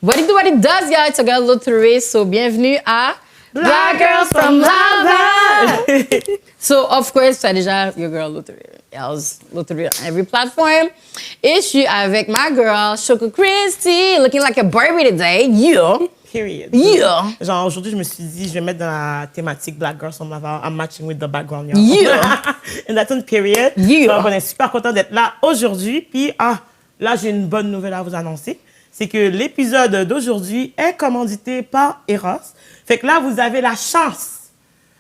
What it does, guys? It's a girl Lottery. So, bienvenue à Black Girls from Laval. So, of course, c'est déjà your girl Lottery. Else Lottery on every platform. Et je suis avec ma girl, Choco Christy, looking like a Barbie today. Yeah. Period. Yeah. Genre, aujourd'hui, je me suis dit, je vais mettre dans la thématique Black Girls from Laval. I'm matching with the background, y'all. Yeah. And that's on period. Yeah. Donc, on est super content d'être là aujourd'hui. Puis, là, j'ai une bonne nouvelle à vous annoncer. C'est que l'épisode d'aujourd'hui est commandité par Eros. Fait que là, vous avez la chance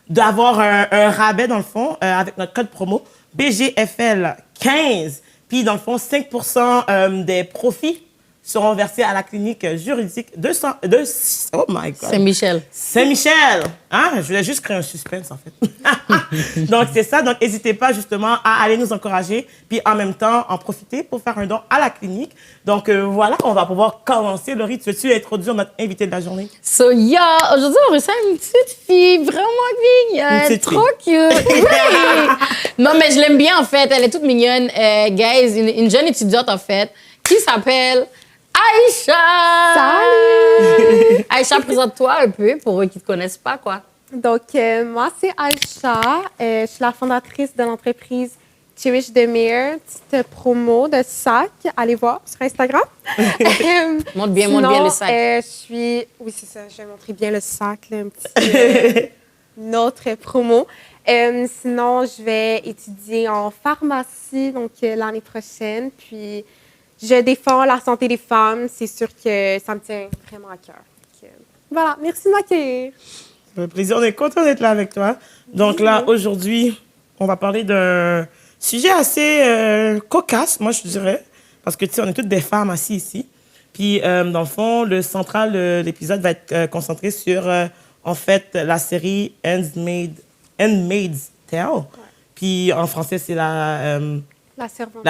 d'avoir un rabais, dans le fond, avec notre code promo BGFL 15. Puis, dans le fond, 5% des profits seront versés à la clinique juridique oh my God. Saint-Michel. Saint-Michel. Hein? Je voulais juste créer un suspense, en fait. Donc, c'est ça. Donc, n'hésitez pas, justement, à aller nous encourager, puis en même temps, en profiter pour faire un don à la clinique. Donc, voilà, on va pouvoir commencer. Laurie, tu veux-tu introduire notre invité de la journée? So, yeah, aujourd'hui, on reçoit une petite fille vraiment mignonne, trop cute. Oui. Non, mais je l'aime bien, en fait. Elle est toute mignonne. Guys, une jeune étudiante, en fait, qui s'appelle Aïcha! Salut! Aïcha, présente-toi un peu pour eux qui ne te connaissent pas, quoi. Donc, moi, c'est Aïcha. Je suis la fondatrice de l'entreprise Cherish Demir, petite promo de sac. Allez voir sur Instagram. Montre bien le sac. Oui, c'est ça. Je vais montrer bien le sac, là, un petit notre promo. Sinon, je vais étudier en pharmacie donc l'année prochaine. Puis, je défends la santé des femmes. C'est sûr que ça me tient vraiment à cœur. Donc, voilà, merci de m'accueillir. Ça fait plaisir. On est content d'être là avec toi. Donc là, aujourd'hui, on va parler d'un sujet assez cocasse, moi, je dirais. Parce que, tu sais, on est toutes des femmes assises ici. Puis, dans le fond, le central de l'épisode va être concentré sur, en fait, la série Handmaid's Tale. Ouais. Puis, en français, c'est la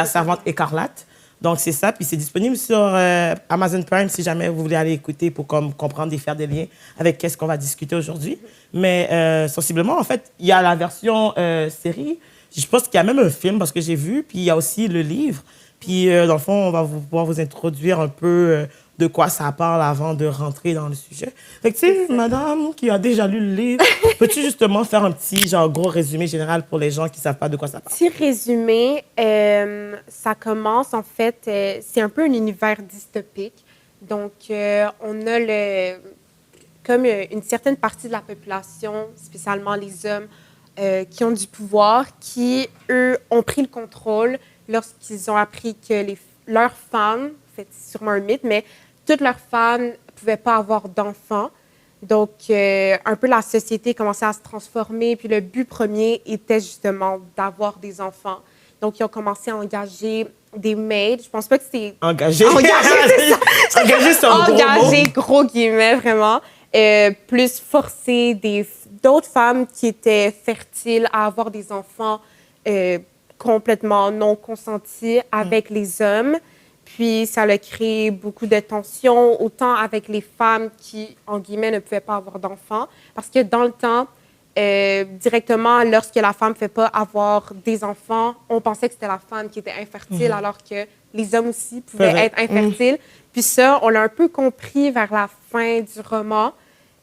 servante écarlate. Donc, c'est ça. Puis, c'est disponible sur Amazon Prime si jamais vous voulez aller écouter pour comprendre et faire des liens avec qu'est-ce qu'on va discuter aujourd'hui. Mais, sensiblement, en fait, il y a la version série. Je pense qu'il y a même un film parce que j'ai vu. Puis, il y a aussi le livre. Puis, dans le fond, on va pouvoir vous introduire un peu de quoi ça parle avant de rentrer dans le sujet. Fait que, tu sais, madame qui a déjà lu le livre, peux-tu justement faire un petit, genre, gros résumé général pour les gens qui ne savent pas de quoi ça parle? Petit résumé, ça commence, en fait, c'est un peu un univers dystopique. Donc, on a comme une certaine partie de la population, spécialement les hommes, qui ont du pouvoir, qui, eux, ont pris le contrôle lorsqu'ils ont appris que leurs femmes, en fait, c'est sûrement un mythe, mais toutes leurs femmes ne pouvaient pas avoir d'enfants. Donc, un peu la société commençait à se transformer. Puis le but premier était justement d'avoir des enfants. Donc, ils ont commencé à engager des maids. Je pense pas que c'est... Engager, c'est ça. Engager, c'est un gros mot. Engager, gros guillemets, vraiment. Plus forcer d'autres femmes qui étaient fertiles à avoir des enfants complètement non consentis avec les hommes. Puis, ça a créé beaucoup de tensions, autant avec les femmes qui, en guillemets, ne pouvaient pas avoir d'enfants. Parce que dans le temps, directement, lorsque la femme ne fait pas avoir des enfants, on pensait que c'était la femme qui était infertile, alors que les hommes aussi pouvaient être infertiles. Puis ça, on l'a un peu compris vers la fin du roman.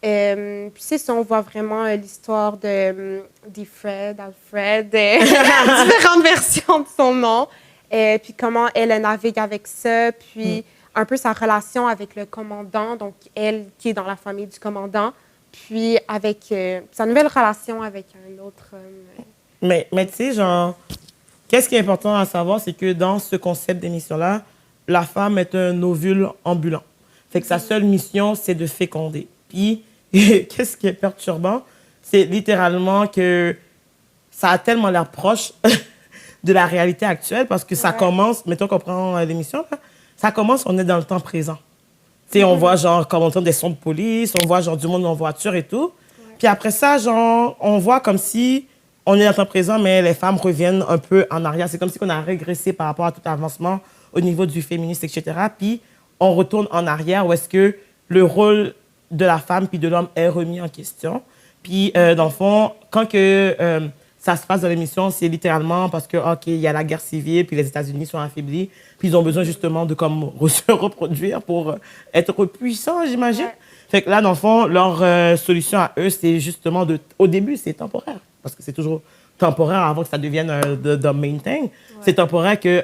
Puis c'est ça, on voit vraiment l'histoire d'Alfred, différentes versions de son nom. Puis comment elle navigue avec ça, puis un peu sa relation avec le commandant, donc elle qui est dans la famille du commandant, puis avec sa nouvelle relation avec un autre homme. Mais tu sais, genre, qu'est-ce qui est important à savoir, c'est que dans ce concept d'émission-là, la femme est un ovule ambulant. Fait que sa seule mission, c'est de féconder. Puis, qu'est-ce qui est perturbant, c'est littéralement que ça a tellement l'air proche de la réalité actuelle, parce que ça commence, mettons qu'on prend l'émission, là, ça commence, on est dans le temps présent. Tu sais, on voit genre, comme on entend des sons de police, on voit genre du monde en voiture et tout. Puis après ça, genre, on voit comme si on est dans le temps présent, mais les femmes reviennent un peu en arrière. C'est comme si on a régressé par rapport à tout avancement au niveau du féminisme, etc. Puis on retourne en arrière où est-ce que le rôle de la femme puis de l'homme est remis en question. Puis, dans le fond, quand que ça se passe dans l'émission, c'est littéralement parce que, OK, il y a la guerre civile, puis les États-Unis sont affaiblis, puis ils ont besoin justement de comme se reproduire pour être puissants, j'imagine. Ouais. Fait que là, dans le fond, leur solution à eux, c'est justement au début, c'est temporaire, parce que c'est toujours temporaire avant que ça devienne the main thing. Ouais. C'est temporaire que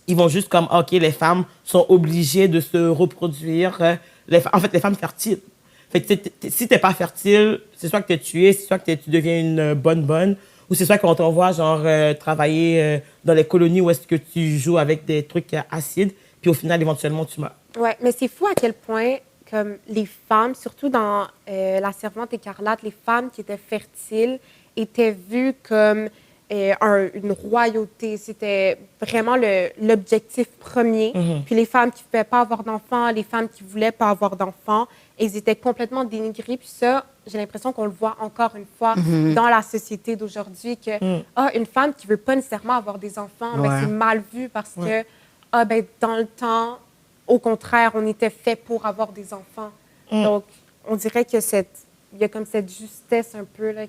ils vont juste comme, OK, les femmes sont obligées de se reproduire, en fait, les femmes fertiles. Fait que si t'es pas fertile, c'est soit que t'es tué, c'est soit que tu deviens une bonne, ou c'est soit qu'on t'envoie genre travailler dans les colonies où est-ce que tu joues avec des trucs acides, puis au final, éventuellement, tu meurs. Ouais, mais c'est fou à quel point, comme les femmes, surtout dans La Servante écarlate, les femmes qui étaient fertiles étaient vues comme une royauté. C'était vraiment l'objectif premier. Puis les femmes qui ne pouvaient pas avoir d'enfants, les femmes qui ne voulaient pas avoir d'enfants, elles étaient complètement dénigrées. Puis ça, j'ai l'impression qu'on le voit encore une fois dans la société d'aujourd'hui, que une femme qui ne veut pas nécessairement avoir des enfants, ben, c'est mal vu parce que dans le temps, au contraire, on était fait pour avoir des enfants. Donc, on dirait que il y a comme cette justesse un peu là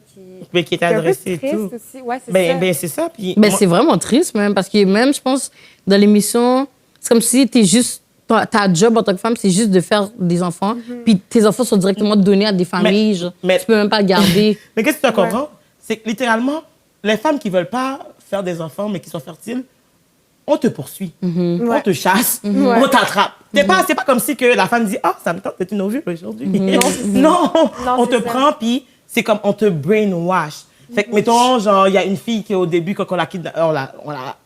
mais qui est adressée et tout. Aussi. Ouais, c'est ça. ça. C'est ça. Puis C'est vraiment triste même, parce que même, je pense, dans l'émission, c'est comme si t'es juste... Ta job en tant que femme, c'est juste de faire des enfants, puis tes enfants sont directement donnés à des familles, genre, tu peux même pas le garder. Mais qu'est-ce que tu comprends? C'est que littéralement, les femmes qui veulent pas faire des enfants, mais qui sont fertiles, on te poursuit, on te chasse, on t'attrape. C'est pas comme si que la femme dit « Ah, ça me tente d'être une ovule aujourd'hui. » Non, on te prend, puis c'est comme on te brainwash. Fait que, mettons, genre, il y a une fille qui, au début, quand on l'a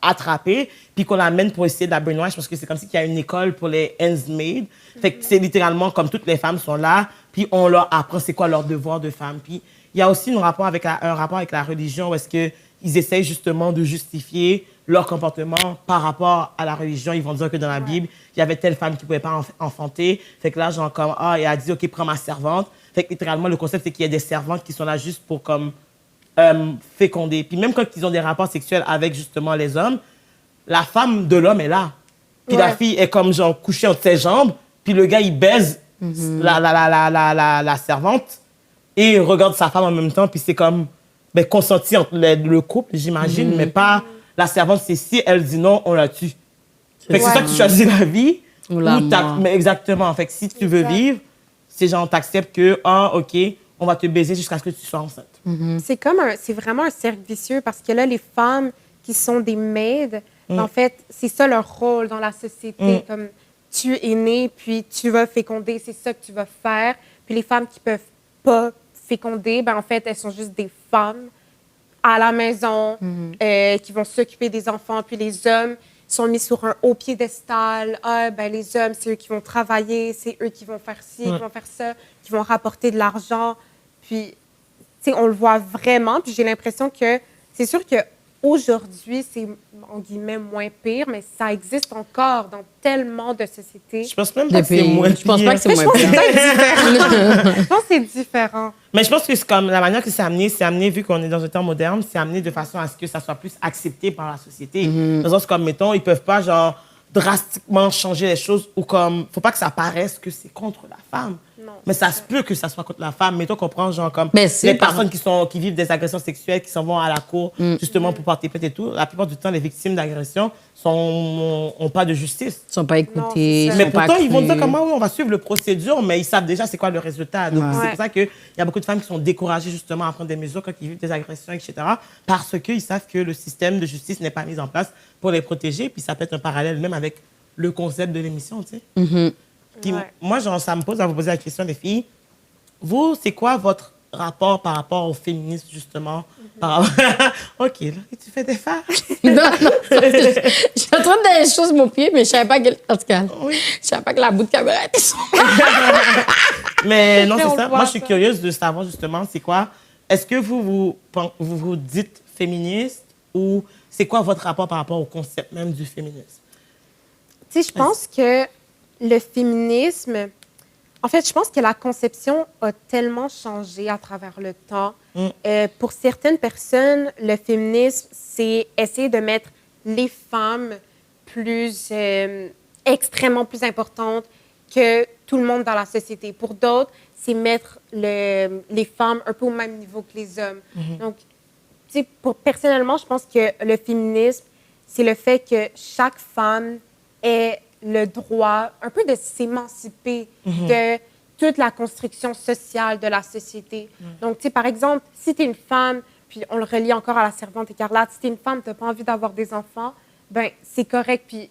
attrapée, puis qu'on l'amène pour essayer de la brainwash, parce que c'est comme si il y a une école pour les handsmaids. Fait que c'est littéralement comme toutes les femmes sont là, puis on leur apprend c'est quoi leur devoir de femme. Puis il y a aussi un rapport avec la religion, où est-ce qu'ils essayent justement de justifier leur comportement par rapport à la religion. Ils vont dire que dans la Bible, il y avait telle femme qui ne pouvait pas enfanter. Fait que là, genre, comme, elle a dit, OK, prends ma servante. Fait que littéralement, le concept, c'est qu'il y a des servantes qui sont là juste pour, comme, féconder. Puis même quand ils ont des rapports sexuels avec, justement, les hommes, la femme de l'homme est là. Puis la fille est comme, genre, couchée entre ses jambes. Puis le gars, il baise la servante et regarde sa femme en même temps. Puis c'est comme, consenti entre le couple, j'imagine, mais pas... La servante, c'est si elle dit non, on la tue. Fait que c'est ça que tu choisis la vie. Ou la mort. Mais exactement. Fait que si tu veux vivre, c'est genre, t'acceptes que, OK, on va te baiser jusqu'à ce que tu sois enceinte. C'est vraiment un cercle vicieux parce que là, les femmes qui sont des maids, en fait, c'est ça leur rôle dans la société. Comme tu es né, puis tu vas féconder, c'est ça que tu vas faire. Puis les femmes qui peuvent pas féconder, en fait, elles sont juste des femmes à la maison, qui vont s'occuper des enfants. Puis les hommes sont mis sur un haut piédestal. Les hommes, c'est eux qui vont travailler, c'est eux qui vont faire ci, qui vont faire ça, qui vont rapporter de l'argent. Puis, tu sais, on le voit vraiment. Puis j'ai l'impression que c'est sûr qu'aujourd'hui, c'est, en guillemets, moins pire, mais ça existe encore dans tellement de sociétés. Je pense même pas que c'est moins pire. Je pense pas que c'est moins pire. Je pense que c'est différent. Mais je pense que c'est comme la manière que c'est amené, vu qu'on est dans un temps moderne, c'est amené de façon à ce que ça soit plus accepté par la société. Dans le sens comme, mettons, ils peuvent pas, genre, drastiquement changer les choses ou comme, faut pas que ça paraisse que c'est contre la femme. Non, mais ça se peut que ça soit contre la femme. Mettons qu'on prend, genre, comme les personnes qui vivent des agressions sexuelles, qui s'en vont à la cour, justement, pour porter plainte et tout. La plupart du temps, les victimes d'agressions ont pas de justice. Ils sont pas écoutés. Non, mais pourtant, ils vont dire comment on va suivre le procédure, mais ils savent déjà c'est quoi le résultat. Donc, c'est pour ça qu'il y a beaucoup de femmes qui sont découragées, justement, à prendre des mesures quand ils vivent des agressions, etc. Parce qu'ils savent que le système de justice n'est pas mis en place pour les protéger. Puis ça peut être un parallèle même avec le concept de l'émission, tu sais. Puis moi, genre, ça me pose à vous poser la question, les filles. Vous, c'est quoi votre rapport par rapport au féminisme, justement? OK, là, tu fais des faces. Non, je suis en train de donner les choses mon pied, mais je savais pas que... En tout cas, je savais pas que la bout de caméra était sur moi. Mais non, c'est ça. Moi, je suis curieuse de savoir, justement, c'est quoi... Est-ce que vous dites féministe ou c'est quoi votre rapport par rapport au concept même du féminisme? Tu sais, je pense que le féminisme... En fait, je pense que la conception a tellement changé à travers le temps. Pour certaines personnes, le féminisme, c'est essayer de mettre les femmes plus... extrêmement plus importantes que tout le monde dans la société. Pour d'autres, c'est mettre les femmes un peu au même niveau que les hommes. Donc, tu sais, personnellement, je pense que le féminisme, c'est le fait que chaque femme ait le droit un peu de s'émanciper de toute la construction sociale de la société. Donc, tu sais, par exemple, si tu es une femme, puis on le relie encore à la servante écarlate, si tu es une femme, tu n'as pas envie d'avoir des enfants, ben c'est correct, puis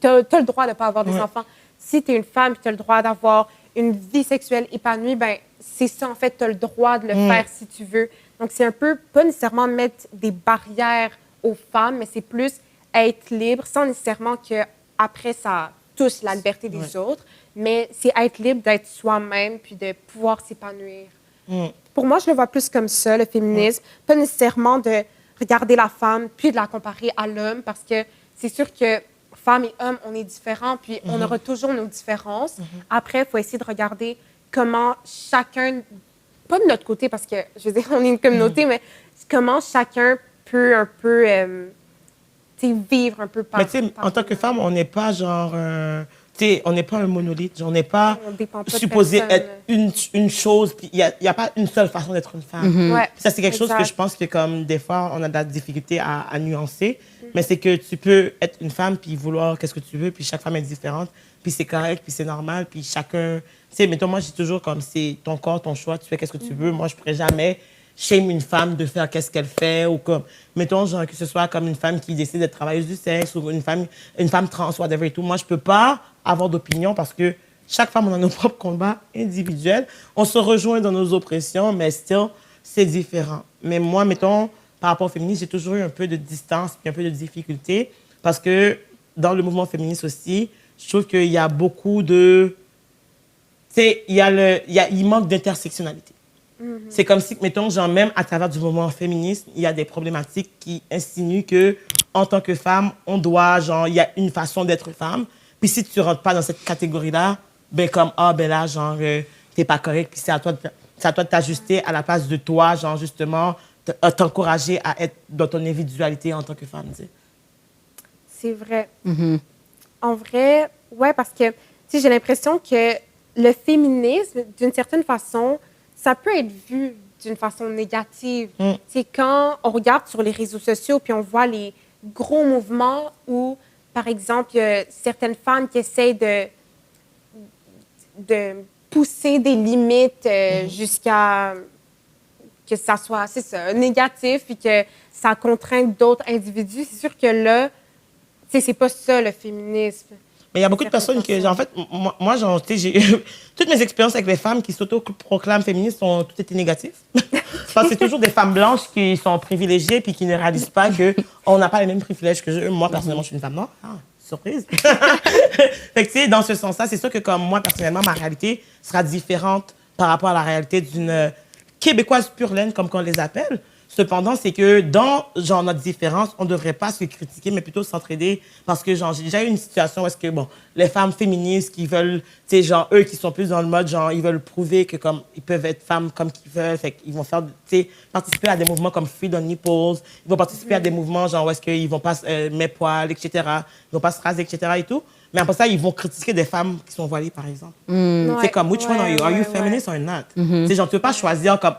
tu as le droit de ne pas avoir des enfants. Si tu es une femme, puis tu as le droit d'avoir une vie sexuelle épanouie, ben c'est ça, en fait, tu as le droit de le faire si tu veux. Donc, c'est un peu, pas nécessairement mettre des barrières aux femmes, mais c'est plus être libre, sans nécessairement qu'après, ça touche la liberté des autres, mais c'est être libre d'être soi-même, puis de pouvoir s'épanouir. Pour moi, je le vois plus comme ça, le féminisme. Pas nécessairement de regarder la femme, puis de la comparer à l'homme, parce que c'est sûr que femmes et hommes, on est différents, puis on aura toujours nos différences. Après, il faut essayer de regarder comment chacun, pas de notre côté, parce que, je veux dire, on est une communauté, mais comment chacun peut un peu vivre un peu par... Mais tu sais, en tant que femme, on n'est pas genre... on n'est pas un monolithe, on n'est pas supposé être une chose, puis il n'y a pas une seule façon d'être une femme. Ça, c'est quelque chose que je pense que comme des fois, on a de la difficulté à nuancer, mais c'est que tu peux être une femme puis vouloir qu'est-ce que tu veux, puis chaque femme est différente, puis c'est correct, puis c'est normal, puis chacun... Tu sais, mettons, moi, je dis toujours comme c'est ton corps, ton choix, tu fais qu'est-ce que tu veux. Moi, je ne pourrais jamais shame une femme de faire qu'est-ce qu'elle fait, ou comme, mettons, genre, que ce soit comme une femme qui décide d'être travailleuse du sexe, ou une femme trans, whatever et tout. Moi, je ne peux pas avoir d'opinion parce que chaque femme, on a nos propres combats individuels. On se rejoint dans nos oppressions, mais still, c'est différent. Mais moi, mettons, par rapport au féminisme, j'ai toujours eu un peu de distance et un peu de difficulté parce que dans le mouvement féministe aussi, je trouve qu'il y a beaucoup de... Tu sais, il manque d'intersectionnalité. C'est comme si, mettons, genre, même à travers du mouvement féministe, il y a des problématiques qui insinuent que, en tant que femme, on doit, genre, il y a une façon d'être femme. Puis si tu ne rentres pas dans cette catégorie-là, ben comme, ben là, genre, t'es pas correct, puis c'est à toi de t'ajuster à la place de toi, genre, justement, t'encourager à être dans ton individualité en tant que femme, tu sais. C'est vrai. En vrai, ouais, parce que, tu sais, j'ai l'impression que le féminisme, d'une certaine façon, ça peut être vu d'une façon négative. C'est quand on regarde sur les réseaux sociaux puis on voit les gros mouvements où, par exemple, il y a certaines femmes qui essayent de pousser des limites jusqu'à que ça soit, c'est ça, négatif et que ça contraint d'autres individus. C'est sûr que là, tu sais, c'est pas ça le féminisme. Mais il y a beaucoup de personnes qui, en fait, moi genre, tu sais, j'ai toutes mes expériences avec les femmes qui s'auto-proclament féministes ont toutes été négatives. Parce que c'est toujours des femmes blanches qui sont privilégiées puis qui ne réalisent pas qu'on n'a pas les mêmes privilèges que eux. Moi, personnellement, je suis une femme noire. Ah, surprise. Fait que, tu sais, dans ce sens-là, c'est sûr que comme moi, personnellement, ma réalité sera différente par rapport à la réalité d'une Québécoise pure laine, comme on les appelle. Cependant, c'est que dans genre, notre différence, on ne devrait pas se critiquer, mais plutôt s'entraider. Parce que genre, j'ai déjà eu une situation où est-ce que, bon, les femmes féministes qui veulent, tu sais, genre, eux qui sont plus dans le mode, genre, ils veulent prouver que comme ils peuvent être femmes comme qu'ils veulent. Fait qu'ils vont faire, tu sais, participer à des mouvements comme Free the Nipples. Ils vont participer à des mouvements, genre, où est-ce qu'ils vont pas mettre poils, etc. Ils vont pas se raser, etc. et tout. Mais après ça, ils vont critiquer des femmes qui sont voilées, par exemple. C'est comme, which one are you? Are you feminist or not? C'est genre, tu peux pas choisir comme,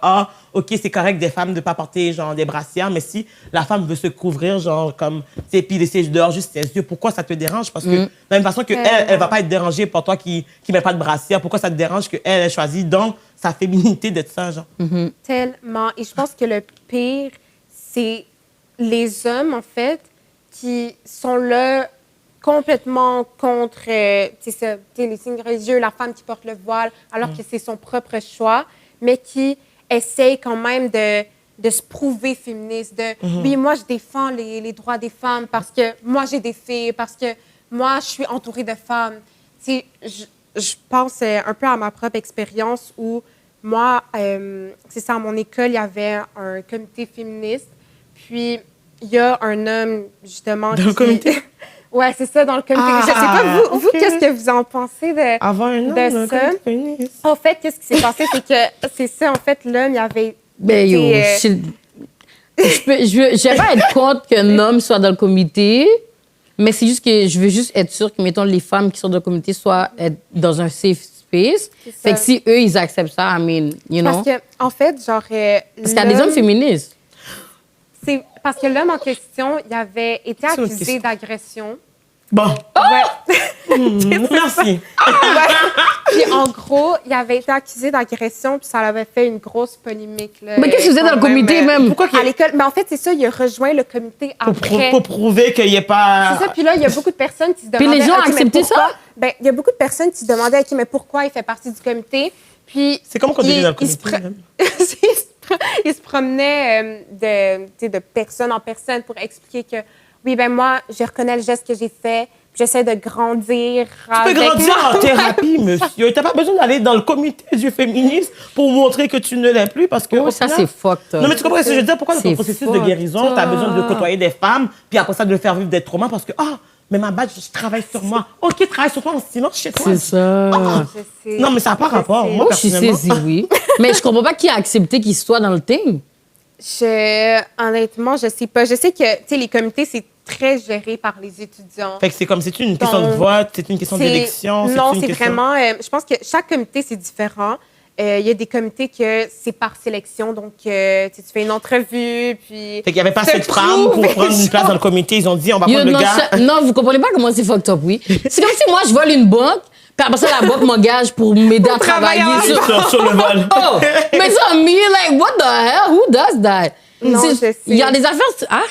OK, c'est correct des femmes de pas porter, genre, des brassières, mais si la femme veut se couvrir, genre, comme, tu sais, puis laisser dehors juste ses yeux, pourquoi ça te dérange? Parce que, de la même façon que elle va pas être dérangée pour toi qui met pas de brassière, pourquoi ça te dérange qu'elle choisit dans sa féminité d'être ça, genre? Tellement. Et je pense que le pire, c'est les hommes, en fait, qui sont là complètement contre les signes religieux, la femme qui porte le voile, alors que c'est son propre choix, mais qui essaye quand même de se prouver féministe, oui, moi, je défends les droits des femmes parce que moi, j'ai des filles, parce que moi, je suis entourée de femmes. Je pense un peu à ma propre expérience où moi, c'est ça, à mon école, il y avait un comité féministe, puis il y a un homme, justement, dans le comité? Ouais, c'est ça, dans le comité. Je sais pas, vous, qu'est-ce que vous en pensez Avant un homme, de ça? En fait, qu'est-ce qui s'est passé? C'est que, c'est ça, en fait, l'homme, il avait... Ben, je vais pas être contre qu'un homme soit dans le comité, mais c'est juste que je veux juste être sûre que, mettons, les femmes qui sont dans le comité soient dans un safe space. Fait que si eux, ils acceptent ça, I mean, you know. Parce que, en fait, genre... Parce qu'il y a des hommes féministes. C'est parce que l'homme en question, il avait été C'est une accusé question. d'agression. Bon, Ouais. merci. Ouais. Puis en gros, il avait été accusé d'agression, puis ça avait fait une grosse polémique. Là, Mais qu'est-ce qu'il faisait dans le quand comité, même? Pourquoi À l'école. Mais en fait, c'est ça, il a rejoint le comité après. Pour prouver qu'il n'y ait pas... C'est ça, puis là, il y a beaucoup de personnes qui se demandaient... les gens ont OK, mais accepté pourquoi? ça? Ben, il y a beaucoup de personnes qui se demandaient, OK, mais pourquoi il fait partie du comité? Puis... C'est comment qu'on devient dans le il se comité, pre- même? il se promenait de personne en personne pour expliquer que, oui, ben moi, je reconnais le geste que j'ai fait, puis j'essaie de grandir Tu peux grandir en thérapie, monsieur. T'as pas besoin d'aller dans le comité du féminisme pour montrer que tu ne l'es plus parce que... Oh, au ça, final- c'est fucked up. Non, mais tu comprends ce que je veux dire? Pourquoi dans ton C'est processus de fucked guérison, t'as besoin de up. côtoyer des femmes, puis après ça, de faire vivre des traumas parce que, mais ma badge, je travaille sur moi. OK, travaille sur toi en silence chez toi. C'est ça. Je sais. Non, mais ça n'a pas Je rapport. sais. Moi, Je suis personnellement... saisie, oui. Mais je comprends pas qui a accepté qu'il soit dans le team. Honnêtement, je sais pas. Je sais que, tu sais, les comités, c'est très géré par les étudiants. Fait que c'est comme, c'est une question de Donc, vote, c'est une question d'élection, Non, une c'est question... vraiment... je pense que chaque comité, c'est différent. Il y a des comités que c'est par sélection, donc tu fais une entrevue, puis... Fait qu'il n'y avait pas te assez de femmes pour prouves, prendre une place dans le comité. Ils ont dit, on va prendre le non, gars. non, vous comprenez pas comment c'est fucked up, oui. C'est comme si moi, je vole une banque, puis après ça, la banque m'engage pour m'aider à travailler travailler Sur le vol. Oh! Mais ça, me, like, what the hell? Who does that? Non, je sais. Il y a des affaires... Ah!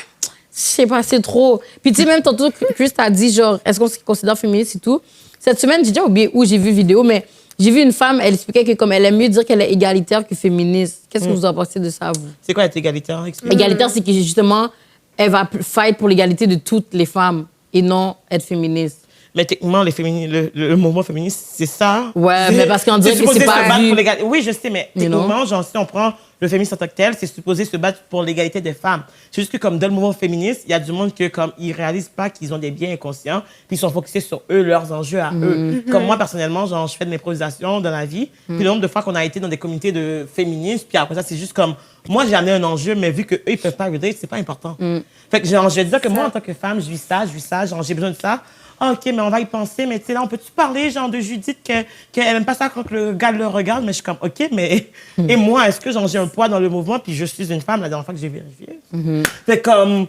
Je sais pas, c'est trop. Puis tu sais, même tantôt, Chris t'a dit, genre, est-ce qu'on se considère féministe et tout? Cette semaine, j'ai déjà oublié où j'ai vu vidéo, mais j'ai vu une femme, elle expliquait que comme elle aime mieux dire qu'elle est égalitaire que féministe. Qu'est-ce que vous en pensez de ça, vous? C'est quoi être égalitaire? Explique. Égalitaire, c'est que justement, elle va fight pour l'égalité de toutes les femmes et non être féministe. Mais techniquement, le mouvement féministe, c'est ça. Ouais, mais parce qu'on dirait que supposé c'est se pas battre vu. pour l'égalité. Oui, je sais, mais You know? techniquement, genre, si on prend le féminisme en tant que tel, c'est supposé se battre pour l'égalité des femmes. C'est juste que comme dans le mouvement féministe, il y a du monde que comme ils réalisent pas qu'ils ont des biens inconscients, puis ils sont focusés sur eux, leurs enjeux à eux. Comme moi, personnellement, genre, je fais de l'improvisation dans la vie, puis le nombre de fois qu'on a été dans des communautés de féministes, puis après ça, c'est juste comme, moi, j'ai amené un enjeu, mais vu qu'eux, ils peuvent pas relate, c'est pas important. Fait que genre, je vais dire que moi, en tant que femme, je vis ça, genre, j'ai besoin de ça. Ah, OK, mais on va y penser, mais tu sais, là, on peut-tu parler, genre, de Judith, qu'elle aime pas ça quand le gars le regarde, mais je suis comme, OK, mais... Et moi, est-ce que, genre, j'ai un poids dans le mouvement, puis je suis une femme, la dernière fois que j'ai vérifié? Fait comme...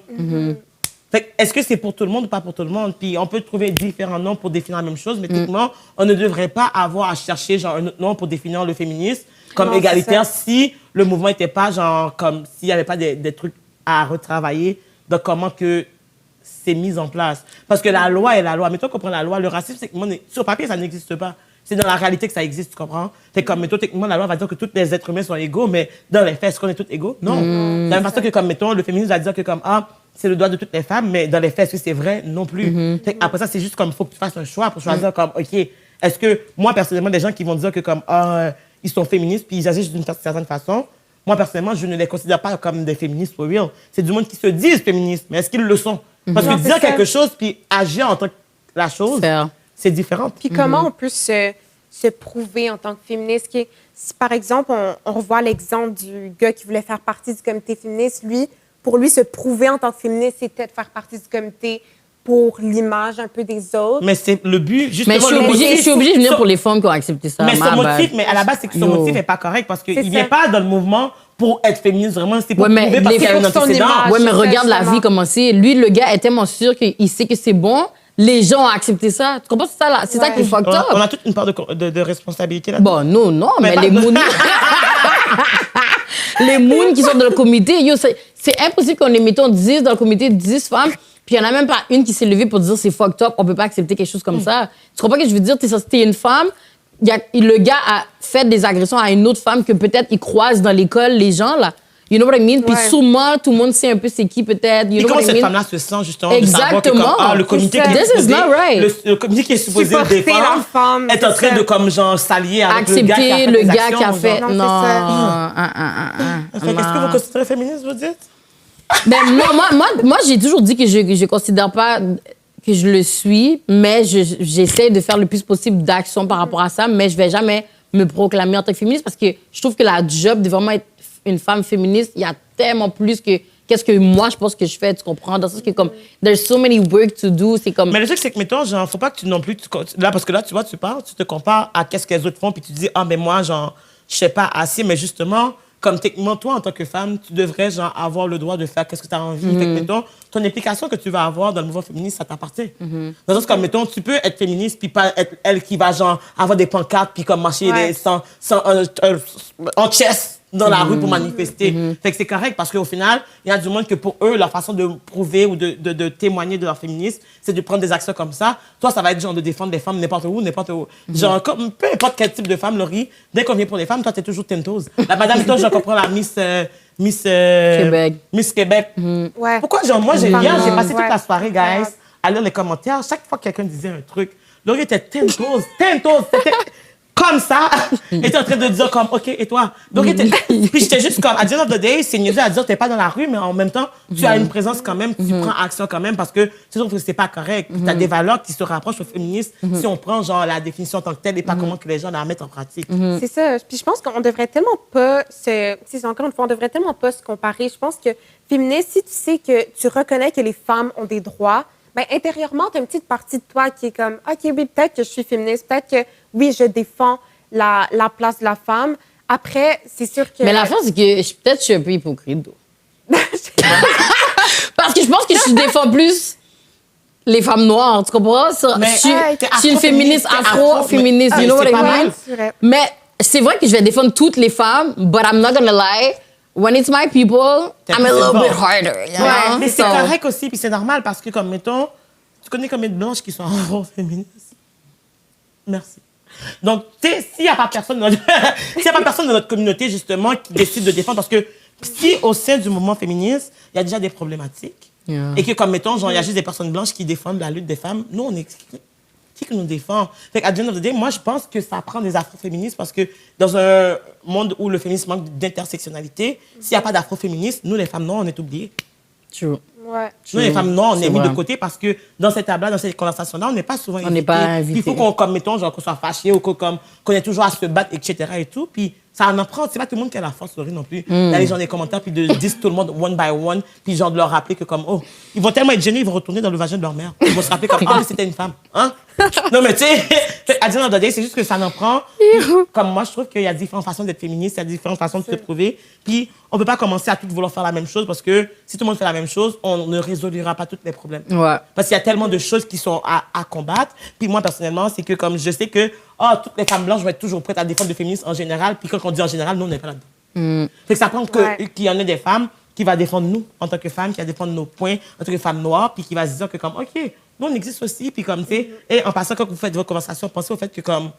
Fait que, est-ce que c'est pour tout le monde ou pas pour tout le monde? Puis on peut trouver différents noms pour définir la même chose, mais techniquement, on ne devrait pas avoir à chercher, genre, un autre nom pour définir le féminisme comme Non, égalitaire c'est si le mouvement n'était pas, genre, comme... S'il n'y avait pas des trucs à retravailler de comment que c'est mis en place. Parce que la loi est la loi. Mais toi, comprends la loi. Le racisme, techniquement, sur papier, ça n'existe pas. C'est dans la réalité que ça existe, tu comprends? Fait comme, mettons, techniquement, la loi va dire que tous les êtres humains sont égaux, mais dans les faits, est-ce qu'on est tous égaux? Non. De la même façon que, comme, mettons, le féminisme va dire que, comme, c'est le droit de toutes les femmes, mais dans les faits, est-ce que c'est vrai? Non plus. Fait après ça, c'est juste comme, il faut que tu fasses un choix pour choisir, comme, OK, est-ce que, moi, personnellement, des gens qui vont dire que, comme, ils sont féministes, puis ils agissent d'une certaine façon, moi, personnellement, je ne les considère pas comme des féministes for real. C'est du monde qui se disent féministes, mais est-ce qu'ils le sont? Parce que Non, dire c'est ça. quelque chose puis agir en tant que la chose, Fair. c'est différent. Puis comment on peut se prouver en tant que féministe? Si, par exemple, on revoit l'exemple du gars qui voulait faire partie du comité féministe, pour lui, se prouver en tant que féministe, c'était de faire partie du comité pour l'image un peu des autres. Mais c'est le but, justement. Mais je suis obligée de venir pour les femmes qui ont accepté ça. Mais my son bad. motif, mais à la base, c'est que son Yo. motif n'est pas correct parce qu'il C'est ne vient ça. pas dans le mouvement pour être féministe, vraiment. C'est pour Ouais, mais prouver parce les- qu'il y a un pour son antécédent. image. Ouais, mais c'est ça, regarde la justement. vie comment c'est. Lui, le gars est tellement sûr qu'il sait que c'est bon. Les gens ont accepté ça. Tu comprends? C'est ça, là. C'est ça Ouais. qui est fucked up. On a toute une part de responsabilité là-dedans. Bon, non, mais pas- les moons... les moons qui sont dans le comité, yo, c'est impossible qu'on les mettons 10 dans le comité, 10 femmes, puis il n'y en a même pas une qui s'est levée pour dire c'est fucked up, on peut pas accepter quelque chose comme ça. Tu comprends ce que je veux dire? T'es une femme, le gars a fait des agressions à une autre femme que peut-être il croise dans l'école, les gens, là. You know what I mean? Puis Ouais. souvent, tout le monde sait un peu c'est qui, peut-être. You Et know comment what I cette mean? femme-là se sent, justement, de savoir que, Exactement. comme, le comité C'est qui ça. est This is supposé, not right. le comité qui est supposé le Supporter défendre la femme, est en c'est train ça. de, comme, genre, s'allier avec le gars qui a Accepter fait le des gars qui a actions, fait. genre. Non, Non. c'est Fait qu'est-ce que vous considérez féministe, vous dites? Ben, moi j'ai toujours dit que je considère pas que je le suis, mais j'essaie de faire le plus possible d'actions par rapport à ça, mais je vais jamais me proclamer en tant que féministe parce que je trouve que la job de vraiment être une femme féministe, il y a tellement plus que qu'est-ce que moi je pense que je fais, tu comprends? Dans le sens que comme there's so many work to do, c'est comme Mais le truc, c'est que, mettons, genre, faut pas que tu non plus. Là, parce que là, tu vois, tu parles, tu te compares à qu'est-ce que les autres font, puis tu dis, mais moi, genre, je sais pas assez, mais justement, comme techniquement, toi, en tant que femme, tu devrais, genre, avoir le droit de faire qu'est-ce que tu as envie. Fait que, mettons, ton implication que tu vas avoir dans le mouvement féministe, ça t'appartient. Dans le sens, comme, mettons, tu peux être féministe, puis pas être elle qui va, genre, avoir des pancartes, puis comme marcher en chest dans la rue pour manifester. Fait que c'est correct parce qu'au final, il y a du monde que pour eux, leur façon de prouver ou de témoigner de leur féminisme, c'est de prendre des actions comme ça. Toi, ça va être genre de défendre des femmes n'importe où, n'importe où. Genre, comme, peu importe quel type de femme, Laurie, dès qu'on vient pour les femmes, toi, t'es toujours tenteuse. La madame, toi, je comprends la Québec. Miss Québec. Ouais. Pourquoi, genre, moi, j'ai passé toute Ouais. la soirée, guys, à lire les commentaires. Chaque fois que quelqu'un disait un truc, Laurie était tenteuse. C'était comme ça, était en train de dire comme, OK, et toi? Donc, puis j'étais juste comme, à the end of the day, c'est niaiseux à dire, t'es pas dans la rue, mais en même temps, tu as une présence quand même, tu prends action quand même, parce que tu trouves que c'est pas correct. Tu as des valeurs qui se rapprochent aux féministes si on prend, genre, la définition en tant que telle et pas comment que les gens la mettent en pratique. C'est ça. Puis je pense qu'on devrait tellement pas encore une fois, on devrait tellement pas se comparer. Je pense que féministe, si tu sais que tu reconnais que les femmes ont des droits, ben intérieurement, tu as une petite partie de toi qui est comme, OK, oui, peut-être que je suis féministe, peut-être que, oui, je défends la place de la femme. Après, c'est sûr que... Mais la fin, c'est que peut-être je suis un peu hypocrite. Parce que je pense que je défends plus les femmes noires, tu comprends? Mais Je suis une féministe afro-féministe, you know what I mean? C'est vrai. Mais c'est vrai que je vais défendre toutes les femmes, but I'm not gonna lie. When it's my people, I'm a little bit harder. You know? Mais c'est So- correct aussi, puis c'est normal parce que, comme, mettons, tu connais combien de blanches qui sont féministes? Merci. Donc, tu sais, s'il n'y a pas personne de notre communauté, justement, qui décide de défendre, parce que si au sein du mouvement féministe, il y a déjà des problématiques, et que, comme, mettons, genre, il y a juste des personnes blanches qui défendent la lutte des femmes, nous, on est... Qui nous défend? Fait qu'à the end of the day, moi, je pense que ça prend des afroféministes parce que dans un monde où le féminisme manque d'intersectionnalité, s'il n'y a pas d'afroféministes, nous, les femmes noires, on est oubliées. True. Ouais. Nous, les femmes noires, on C'est est mis de vrai. côté parce que dans cette table-là, dans cette conversation-là, on n'est pas souvent On n'est pas invités. Il faut qu'on, comme, mettons, genre, qu'on soit fâché ou qu'on ait toujours à se battre, etc. et tout. Puis ça en prend. C'est pas tout le monde qui a la force, Laurie, non plus. D'aller dans les commentaires, puis de dire tout le monde one by one, puis genre de leur rappeler que comme, oh, ils vont tellement être gênés, ils vont retourner dans le vagin de leur mère. Ils vont se rappeler comme, ah, mais c'était une femme. Hein? Non, mais tu sais, à dire dans le day, c'est juste que ça en prend. Comme moi, je trouve qu'il y a différentes façons d'être féministe, il y a différentes façons de se prouver. Puis on peut pas commencer à tout vouloir faire la même chose parce que si tout le monde fait la même chose, on ne résolvera pas tous les problèmes. Ouais. Parce qu'il y a tellement de choses qui sont à combattre. Puis moi, personnellement, c'est que comme je sais que toutes les femmes blanches vont être toujours prêtes à défendre le féminisme en général. Puis quand on dit en général, nous, on n'est pas là-dedans. Fait que ça prend qu'il y en ait des femmes qui vont défendre nous en tant que femmes, qui va défendre nos points en tant que femmes noires, puis qui va se dire que comme, OK, nous, on existe aussi. Puis comme, tu sais, et en passant, quand vous faites vos conversations, pensez au fait que comme,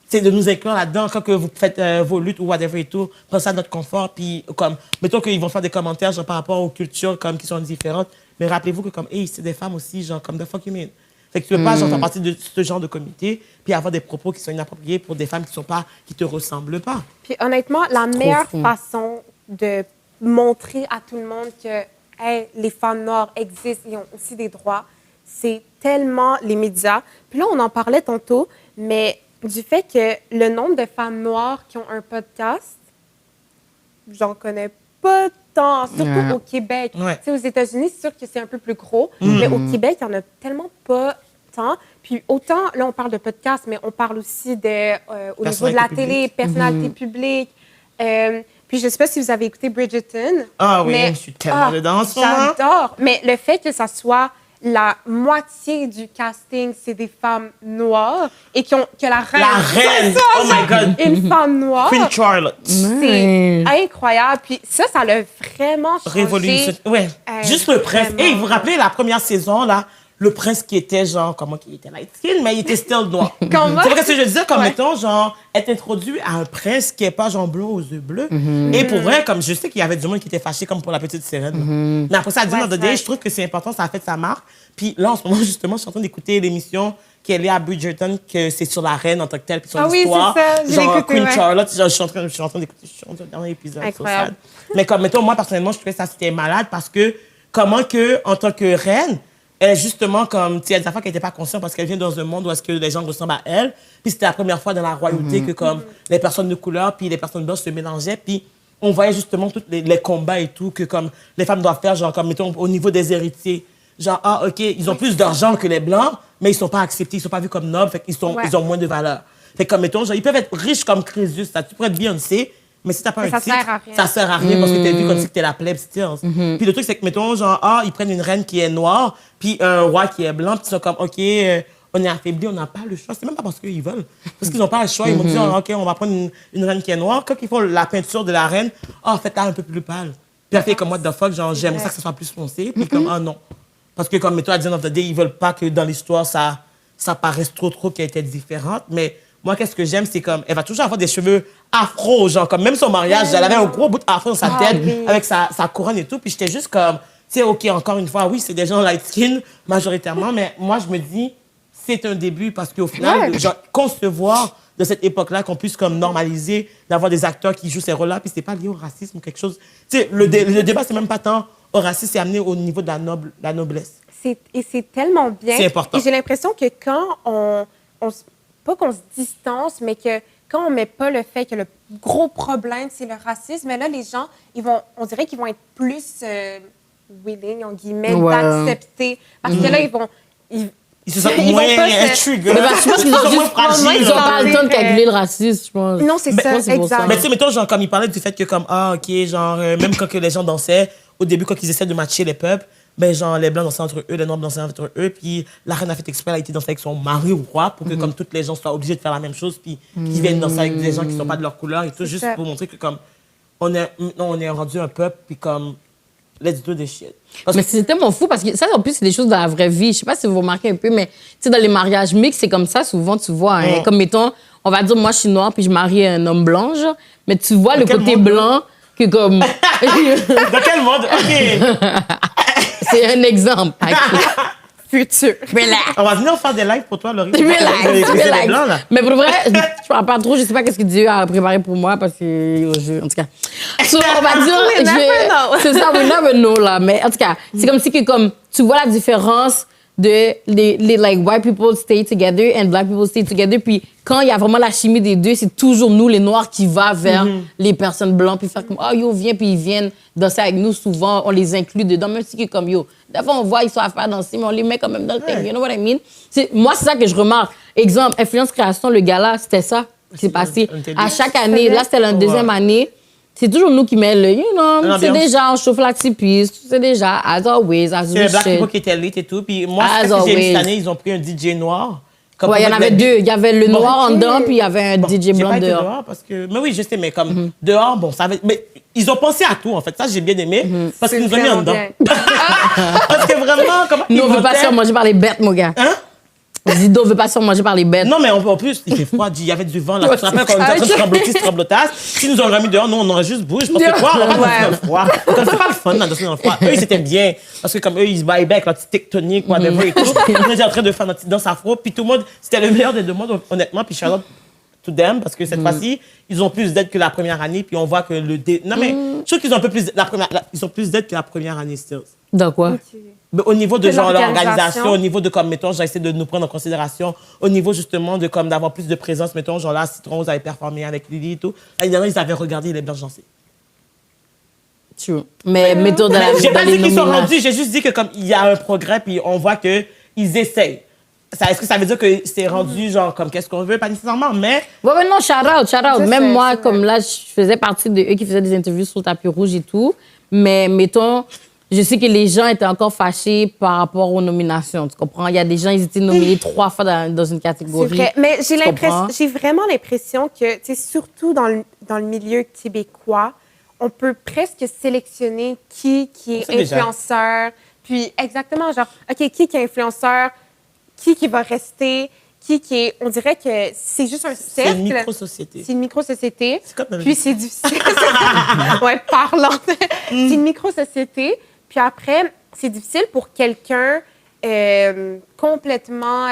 c'est de nous inclure là-dedans quand que vous faites vos luttes ou whatever et tout. Pensez à notre confort. Puis, comme, mettons qu'ils vont faire des commentaires genre, par rapport aux cultures comme, qui sont différentes. Mais rappelez-vous que, comme, hey, c'est des femmes aussi, genre, comme the fuck you mean. Fait que tu peux pas genre, faire partie de ce genre de comité puis avoir des propos qui sont inappropriés pour des femmes qui te ressemblent pas. Puis honnêtement, la meilleure fou. façon de montrer à tout le monde que hey, les femmes noires existent et ont aussi des droits, c'est tellement les médias. Puis là, on en parlait tantôt, mais du fait que le nombre de femmes noires qui ont un podcast, j'en connais pas tant, surtout Ouais. au Québec. Ouais. Tu sais, aux États-Unis, c'est sûr que c'est un peu plus gros, mais au Québec, il n'y en a tellement pas tant. Puis autant, là, on parle de podcast, mais on parle aussi de, au niveau de la Personnalité télé, publique. personnalité publique. Puis je ne sais pas si vous avez écouté Bridgerton. Ah oui, mais- je suis tellement dedans en ce moment. J'adore. Mais le fait que ça soit la moitié du casting, c'est des femmes noires et que la reine... La reine! Oh my God! Une femme noire. Queen Charlotte. C'est incroyable. Puis ça l'a vraiment changé. Révolution. Ouais. Juste le prince. vraiment. Et vous vous rappelez la première saison, là, le prince qui était genre, comment qu'il était light skin, mais il était still noir. Comment? C'est vrai ce que je veux dire, comme Ouais. mettons, genre, être introduit à un prince qui est pas genre blond aux yeux bleus. Et pour vrai, comme je sais qu'il y avait du monde qui était fâché comme pour la petite sirène. Mais après ça, à dire Ouais, dans the c'est day, vrai. je trouve que c'est important, ça a fait sa marque. Puis là, en ce moment, justement, je suis en train d'écouter l'émission qui est liée à Bridgerton, que c'est sur la reine en tant que telle, puis son Ah oui, histoire. c'est ça, je l'ai Genre écouté, Queen ouais. Charlotte, genre, je suis en train d'écouter, je suis dans le dernier épisode. Incroyable. so sad. Mais comme, mettons, moi, personnellement, je trouvais ça, c'était malade parce que comment que, en tant que reine, elle est justement comme, tu sais, il y a des affaires qu'elle n'était pas consciente parce qu'elle vient dans un monde où est-ce que les gens ressemblent à elle. Puis c'était la première fois dans la royauté que comme les personnes de couleur puis les personnes blanches se mélangeaient. Puis on voyait justement tous les combats et tout que comme les femmes doivent faire, genre comme, mettons, au niveau des héritiers. Genre, ah, OK, ils ont plus d'argent que les blancs, mais ils sont pas acceptés, ils sont pas vus comme nobles, fait qu'ils Ouais. ils ont moins de valeur. Fait que, comme, mettons, genre, ils peuvent être riches comme Crésus, ça, tu pourrais être Beyoncé, Mais si t'as pas Mais un ça titre, sert à rien. ça sert à rien parce que t'es vu comme si t'es la plèbe still. Puis le truc, c'est que, mettons, genre, ils prennent une reine qui est noire, puis un roi qui est blanc, puis ils sont comme, OK, on est affaibli, on n'a pas le choix. C'est même pas parce qu'ils veulent. Parce qu'ils n'ont pas le choix. Ils m'ont dit, OK, on va prendre une reine qui est noire. Quand ils font la peinture de la reine, faites-la un peu plus pâle. Puis elle fait comme, what the fuck, genre, j'aime ça que ça soit plus foncé. Puis comme, non. Parce que, comme, mettons, à the end of the day, ils veulent pas que dans l'histoire, ça paraisse trop qu'elle était différente. Mais moi, qu'est-ce que j'aime, c'est comme, elle va toujours avoir des cheveux afro, genre, comme même son mariage, elle avait un gros bout afro dans sa tête, avec sa couronne et tout. Puis j'étais juste comme, tu sais, OK, encore une fois, oui, c'est des gens light skin, majoritairement, mais moi, je me dis, c'est un début parce qu'au final, genre, concevoir de cette époque-là qu'on puisse comme normaliser d'avoir des acteurs qui jouent ces rôles-là, puis c'est pas lié au racisme ou quelque chose. Tu sais, le débat, c'est même pas tant au racisme, c'est amené au niveau de la noblesse. Et c'est tellement bien. C'est important. Et j'ai l'impression que quand pas qu'on se distance, mais que quand on met pas le fait que le gros problème, c'est le racisme, mais là, les gens, on dirait qu'ils vont être plus willing, en guillemets, d'accepter. Parce que là, Ils se sentent moins trigger. Mais je pense qu'ils ont juste ils ont pas le temps de calculer le racisme, je pense. Non, c'est ça, exact. Mais tu sais, mettons, genre, comme il parlait du fait que, comme, OK, genre, même quand que les gens dansaient, au début, quand ils essaient de matcher les peuples, ben, genre, les Blancs dansaient entre eux, les Noirs dansaient entre eux, puis la reine a fait exprès, elle a été danser avec son mari ou roi, pour que, comme, toutes les gens soient obligés de faire la même chose, puis qu'ils viennent danser avec des gens qui sont pas de leur couleur et tout, juste pour montrer que, comme, on est rendu un peuple, puis comme, let's do this shit. Mais c'est tellement fou parce que ça, en plus, c'est des choses de la vraie vie. Je sais pas si vous remarquez un peu, mais tu sais, dans les mariages mixtes, c'est comme ça, souvent, tu vois. Hein, comme, mettons, on va dire, moi, je suis noire, puis je marie un homme blanc, genre, mais tu vois le côté blanc que, comme. Dans quel monde? OK. C'est un exemple. Futur. On va venir faire des lives pour toi, Laurie. Relax. Blancs, là. Mais pour vrai, je parle pas trop, je sais pas qu'est-ce que Dieu a préparé pour moi parce que, en tout cas. So, on va dire, c'est ça, we never know, là. Mais en tout cas, c'est comme si que, comme, tu vois la différence de les like, white people stay together and black people stay together. Puis quand il y a vraiment la chimie des deux, c'est toujours nous, les Noirs, qui va vers les personnes blanches, puis faire comme, yo, viens, puis ils viennent danser avec nous. Souvent, on les inclut dedans, même si, comme, yo, des fois, on voit, ils sont à faire danser, mais on les met quand même dans le thing, you know what I mean? Moi, c'est ça que je remarque. Exemple, Influence Création, le gala, c'était ça qui s'est passé. À chaque année, là, c'était la deuxième année. C'est toujours nous qui mettons le, you know, c'est déjà, on chauffe la petite piste, c'est déjà, as always, as c'est Black People qui étaient late et tout. Puis moi, As ce que j'ai vu cette always. année, ils ont pris un DJ noir. Ouais, il y en avait deux. Il y avait le noir en dedans, puis il y avait un DJ J'ai blanc pas été dehors. parce que... Mais oui, je sais, mais comme dehors, bon, ça avait... Mais ils ont pensé à tout, en fait. Ça, j'ai bien aimé. Parce qu'ils nous ont mis en dedans. Parce que vraiment, comment Nous, ils on veut pas se votaient... faire manger par les bêtes, mon gars. Hein? Zido veut pas se faire manger par les bêtes. Non, mais en plus, il fait froid. Il y avait du vent, là. Tu te rappelles quand on était en train de tremblotage? Si nous auraient mis dehors, nous, on aurait juste bougé. Parce que quoi? On va pas danser dans le froid. Comme c'est pas le fun, là, danser dans le froid. Eux, ils étaient bien. Parce que comme eux, ils se vibaient avec leur petite tectonique, whatever et tout. On était en train de faire notre petite danse afro. Puis tout le monde, c'était le meilleur des deux mondes, honnêtement. Puis Charlotte, to them, parce que cette fois-ci, ils ont plus d'aide que la première année. Puis on voit que le... Non, mais je trouve qu'ils ont un peu plus... Ils ont plus d'aide que la première année, still. Dans quoi? Mais au niveau de genre l'organisation. l'organisation, au niveau de comme mettons, j'essaie de nous prendre en considération, au niveau justement de comme d'avoir plus de présence, mettons, genre là, Citron, vous avez performé avec Lily et tout. L'année dernière, ils avaient regardé les blanches danser. True. Mais mettons dans J'ai dans pas les dit qu'ils sont nominations. rendus, j'ai juste dit que comme il y a un progrès, puis on voit que ils essayent. Est-ce que ça veut dire que c'est rendu genre comme qu'est-ce qu'on veut, pas nécessairement, mais Ouais, non, shout out. Je Même sais, moi, c'est comme vrai. là, je faisais partie de eux qui faisaient des interviews sur le tapis rouge et tout. Mais mettons, je sais que les gens étaient encore fâchés par rapport aux nominations. Tu comprends? Il y a des gens, ils étaient nominés 3 fois dans une C'est catégorie. vrai. Mais comprends? j'ai vraiment l'impression que, tu sais, surtout dans le milieu québécois, on peut presque sélectionner qui est sait déjà. influenceur. Puis exactement, genre, OK, qui est influenceur, qui va rester, qui est... On dirait que c'est juste un c'est cercle. une micro-société. C'est une micro-société. C'est comme Puis c'est difficile. Ouais, parlant. C'est une micro-société. Puis après, c'est difficile pour quelqu'un complètement...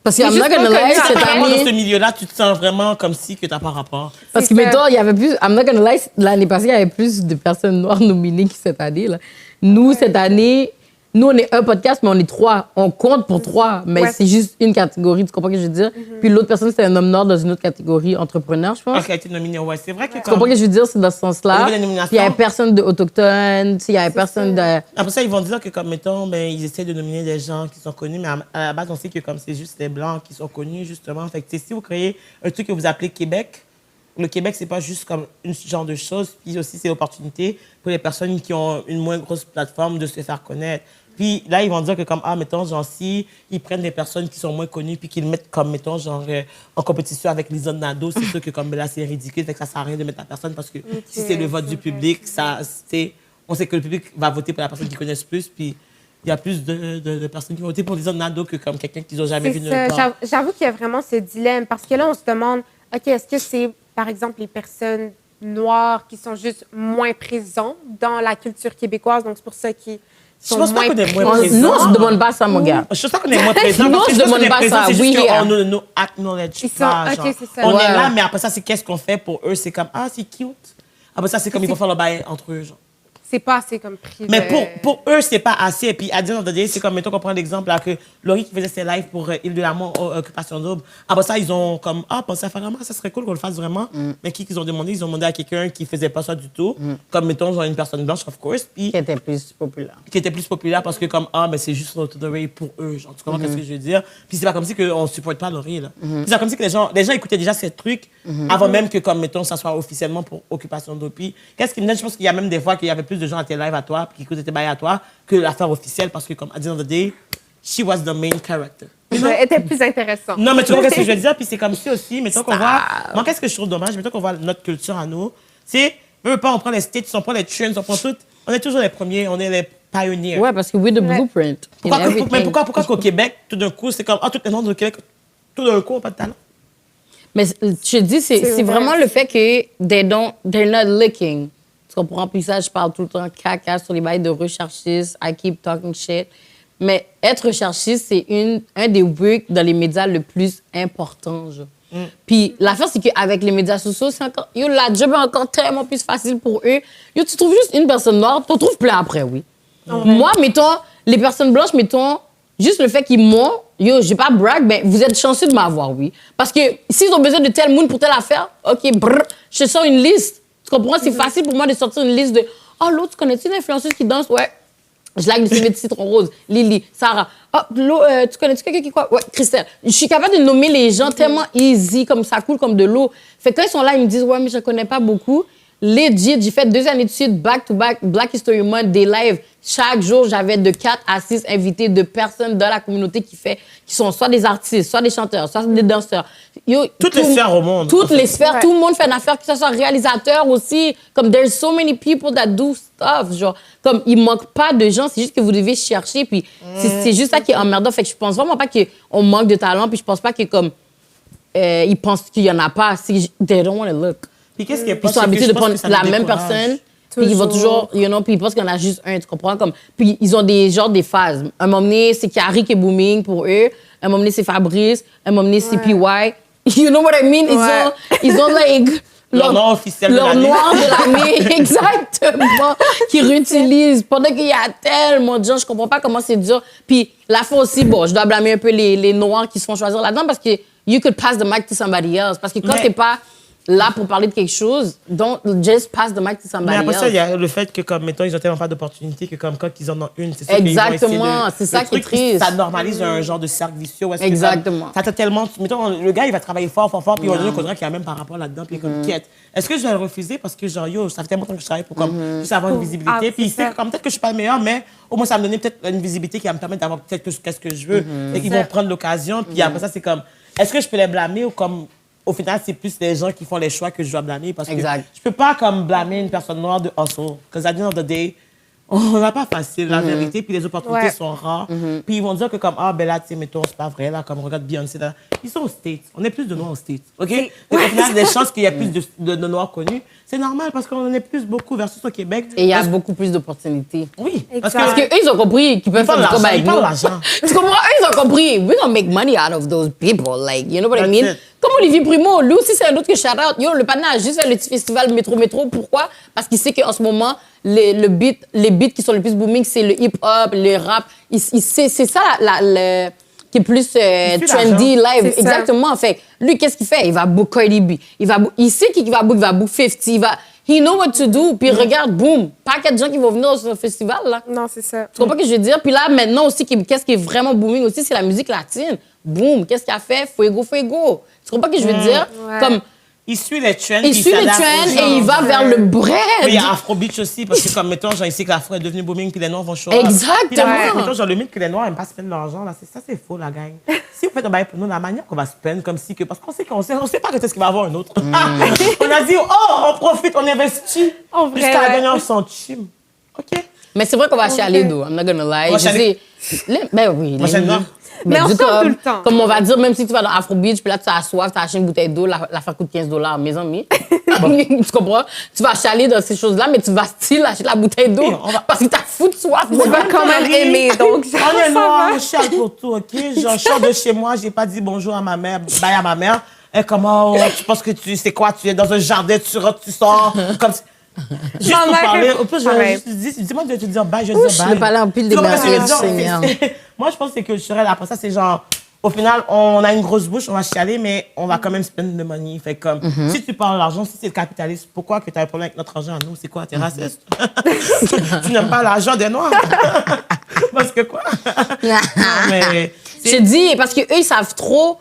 Parce qu'il y a juste not gonna pas lie, connu cette après. Apparemment, dans ce année. milieu-là, tu te sens vraiment comme si que t'as pas rapport. Parce que, C'est ça. mettons, il y avait plus. I'm not gonna lie, l'année passée, il y avait plus de personnes noires nominées que cette année. Là. Nous, cette année, nous, on est un podcast, mais on est 3. On compte pour 3, mais Ouais. c'est juste une catégorie. Tu comprends ce que je veux dire? Puis l'autre personne, c'était un homme noir dans une autre catégorie, entrepreneur, je pense. Qui a été nominé, ouais. C'est vrai que Tu comprends ce que je veux dire? C'est dans ce Au sens-là. niveau des nominations. Puis il y avait personne d'autochtone, il y avait personne de. Après ça, ils vont dire que, comme, mettons, ben, ils essaient de nominer des gens qui sont connus, mais à la base, on sait que comme c'est juste les Blancs qui sont connus, justement. Fait que, tu sais, si vous créez un truc que vous appelez Québec, le Québec, c'est pas juste comme une genre de chose, puis aussi c'est l'opportunité pour les personnes qui ont une moins grosse plateforme de se faire connaître. Puis là, ils vont dire que comme, mettons, genre, si ils prennent des personnes qui sont moins connues puis qu'ils mettent comme, mettons, genre, en compétition avec Lisa Nado, c'est sûr que comme là, c'est ridicule, fait que ça sert à rien de mettre la personne parce que si c'est le vote du public, ça, on sait que le public va voter pour la personne qu'ils connaissent plus, puis il y a plus de personnes qui vont voter pour Lisa Nado que comme quelqu'un qu'ils n'ont jamais vu nulle part. J'avoue qu'il y a vraiment ce dilemme parce que là, on se demande, OK, est-ce que c'est, par exemple, les personnes noires qui sont juste moins présentes dans la culture québécoise, donc c'est pour ça qu'ils Je pense pas qu'on est moins présents. Nous, on se demande pas ça, mon gars. Je pense pas qu'on est moins présents. Non, je demande pas ça. C'est Oui, juste qu'on ne nous acknowledge pas. OK, c'est ça. On Ouais. est là, mais après ça, c'est qu'est-ce qu'on fait pour eux? C'est comme, c'est cute. Après ça, c'est comme ils vont faire le bail entre eux, genre. C'est pas assez comme privé. Mais pour eux, c'est pas assez. Et puis, à dire, c'est comme, mettons qu'on prend l'exemple là, que Laurie qui faisait ses lives pour Île de l'Amour, Occupation Double. Après ça, ils ont comme, pensé à faire vraiment, ça serait cool qu'on le fasse vraiment. Mais qui qu'ils ont demandé? Ils ont demandé à quelqu'un qui faisait pas ça du tout. Comme, mettons, genre une personne blanche, of course. Puis, Qui était plus populaire. qui était plus populaire parce que comme mais c'est juste to the way pour eux, genre tu comprends qu'est-ce que je veux dire, puis c'est pas comme si que on supporte pas Laurie là. C'est pas comme si que les gens écoutaient déjà ces trucs avant même que comme mettons ça soit officiellement pour Occupation Double. Puis qu'est-ce qui me donne, je pense qu'il y a même des fois qu'il y avait plus de gens à tes lives à toi puis qui écoutaient tes bails à toi que l'affaire officielle parce que comme at the end of the day she was the main character. Elle était plus intéressante. Non mais tu vois qu'est-ce que je veux dire, puis c'est comme si aussi mettons qu'on voit, moi qu'est-ce que je trouve dommage, mettons qu'on voit notre culture à nous, c'est on prend les States, on prend les trends, on prend tout, on est toujours les premiers, on est les pioneers. Ouais, parce que we're the blueprint. in everything. Mais pourquoi qu'au Québec, tout d'un coup, c'est comme, tout le monde au Québec, tout d'un coup, on n'a pas de talent? Mais je te dis, c'est vraiment le fait que they're not looking. Tu comprends? Puis ça, je parle tout le temps caca sur les bails de recherchistes. I keep talking shit. Mais être recherchiste, c'est un des work dans les médias le plus important, genre. Puis l'affaire, c'est qu'avec les médias sociaux, c'est encore, la job est encore tellement plus facile pour eux. Tu trouves juste une personne noire, tu en trouves plein après, oui. Moi, mettons, les personnes blanches, mettons, juste le fait qu'ils m'ont, j'ai pas brag, mais vous êtes chanceux de m'avoir, oui. Parce que s'ils ont besoin de tel monde pour telle affaire, OK, je sors une liste. Tu comprends? C'est facile pour moi de sortir une liste de l'autre, tu connais-tu une influenceuse qui danse? Ouais. Je like le CV de Citron Rose, Lily, Sarah. Tu connais-tu quelqu'un qui quoi? Ouais, Christelle. Je suis capable de nommer les gens tellement easy, comme ça coule comme de l'eau. Fait que quand ils sont là, ils me disent, ouais, mais je ne connais pas beaucoup. Legit, j'ai fait 2 années de suite, back-to-back, Black History Month, des lives. Chaque jour, j'avais de 4 à 6 invités de personnes dans la communauté qui sont soit des artistes, soit des chanteurs, soit des danseurs. Toutes les sphères au monde. Toutes les sphères, tout le monde fait une affaire, que ce soit réalisateur aussi. Comme, there's so many people that do stuff. Genre, comme, il manque pas de gens, c'est juste que vous devez chercher. Puis, c'est juste ça qui est emmerdant. Fait que je pense vraiment pas qu'on manque de talent. Puis, je pense pas que, comme, ils pensent qu'il y en a pas. They don't want to look. Puis qu'est-ce qui est Ils sont habitués de prendre la même personne, puis ils vont toujours, puis ils pensent qu'il y en a juste un, tu comprends? Comme, puis ils ont des phases. Un moment donné, c'est Carrie qui est booming pour eux. Un moment donné, c'est Fabrice. Un moment donné, c'est PY. You know what I mean? Ils ont like... Leur nom officiel Leur noir de l'année, exactement, qu'ils réutilisent. Pendant qu'il y a tellement de gens, je comprends pas comment c'est dur. Puis la fois aussi, je dois blâmer un peu les noirs qui se font choisir là-dedans parce que you could pass the mic to somebody else. Parce que quand t'es pas là pour parler de quelque chose, don't just pass the mic to somebody else. Mais après ça, il y a le fait que, comme, mettons, ils ont tellement pas d'opportunités que, comme, quand ils en ont une, c'est ça Exactement, c'est ça qui est triste. Ça normalise un genre de cercle vicieux. Exactement. Ça t'a tellement... Mettons, le gars, il va travailler fort, puis on dirait qu'il y a même par rapport là-dedans, puis comme, quête. Est-ce que je vais le refuser parce que, genre, ça fait tellement longtemps que je travaille pour, comme, juste avoir une visibilité. Puis, c'est comme, peut-être que je suis pas le meilleur, mais au moins, ça va me donner peut-être une visibilité qui va me permettre d'avoir peut-être qu'est-ce que je veux. Et qu'ils vont prendre l'occasion, puis après ça, c'est comme, est-ce que je peux les blâmer ou comme... Au final, c'est plus les gens qui font les choix que je dois blâmer parce que je peux pas comme blâmer une personne noire de hustle. Parce qu'à the end of the day, on n'a pas facile, la vérité, puis les opportunités sont rares. Puis ils vont dire que comme, ben là, tu sais, mettons, c'est pas vrai, là, comme regarde Beyoncé, là. Ils sont aux States. On est plus de noirs aux States, OK? Donc, au final, les chances qu'il y ait plus de noirs connus, c'est normal parce qu'on en est plus beaucoup versus au Québec. Et il y a beaucoup plus d'opportunités. Oui. Parce qu'eux, ils ont compris qu'ils peuvent faire du travail avec nous. Tu comprends? Eux, ils ont compris. We don't make money out of those people. Like, you know what I mean? Comme Olivier Primo, lui aussi, c'est un autre que shout-out. Le Pana a juste fait le petit festival Métro. Pourquoi? Parce qu'il sait qu'en ce moment, les beats qui sont les plus booming, c'est le hip-hop, le rap. C'est ça qui est plus trendy, live. Exactement. Fait, lui, qu'est-ce qu'il fait? Il va book Cardi B. Il sait qu'il va book. Il va book 50. He know what to do. Puis regarde, boum, paquet de gens qui vont venir dans ce festival, là. Non, c'est ça. Tu comprends ce que je veux dire? Puis là, maintenant aussi, qu'est-ce qui est vraiment booming aussi, c'est la musique latine. Boum, qu'est-ce qu'il a fait? Fuego, fuego. Tu comprends ce que je veux dire? Ouais. Comme, Il suit les trends. Il suit les trends et il va vers le bread. Mais il y a Afrobeat aussi, parce que comme, mettons, genre, ici que l'Afro est devenu booming, puis les Noirs vont show up. Exactement. Mettons, genre, le mythe que les Noirs n'aiment pas spend l'argent, là, ça, c'est faux, la gang. Si vous faites un bail pour nous, la manière qu'on va spend, comme si que, parce qu'on sait pas qu'est-ce qu'il va avoir un autre. On a dit, on profite, on investit. Jusqu'à la dernière centime. OK? Mais c'est vrai qu'on va chialer d'eau, I'm not gonna lie. On va chialer. Ben oui. Moi, j'aime bien. Mais on sort tout le temps. Comme on va dire, même si tu vas dans Afrobeach, puis là, tu as soif, tu as acheté une bouteille d'eau, l'affaire coûte $15, mes amis. Tu comprends? Tu vas chialer dans ces choses-là, mais tu vas still acheter la bouteille d'eau parce que t'as fou de soif. Tu vas quand même aimer, donc on est noir, on chiale pour tout, OK? Genre, je sors de chez moi, j'ai pas dit bonjour à ma mère, bye à ma mère. Et comment, tu penses que tu sais quoi? Tu es dans un jardin, tu rentres, tu sors, comme ça. Juste pour parler, au plus, dis-moi de te dire bye, je dis bye. Je vais parler en pile de barrières du Seigneur. Moi, je pense que c'est culturel. Après ça, c'est genre, au final, on a une grosse bouche, on va chialer, mais on va quand même spend de money. Fait comme, si tu parles d'argent, si c'est le capitalisme, pourquoi que tu as un problème avec notre argent à nous? C'est quoi? T'es raciste? Tu n'aimes pas l'argent des Noirs? Parce que quoi? Mais je te dis, parce qu'eux, ils savent trop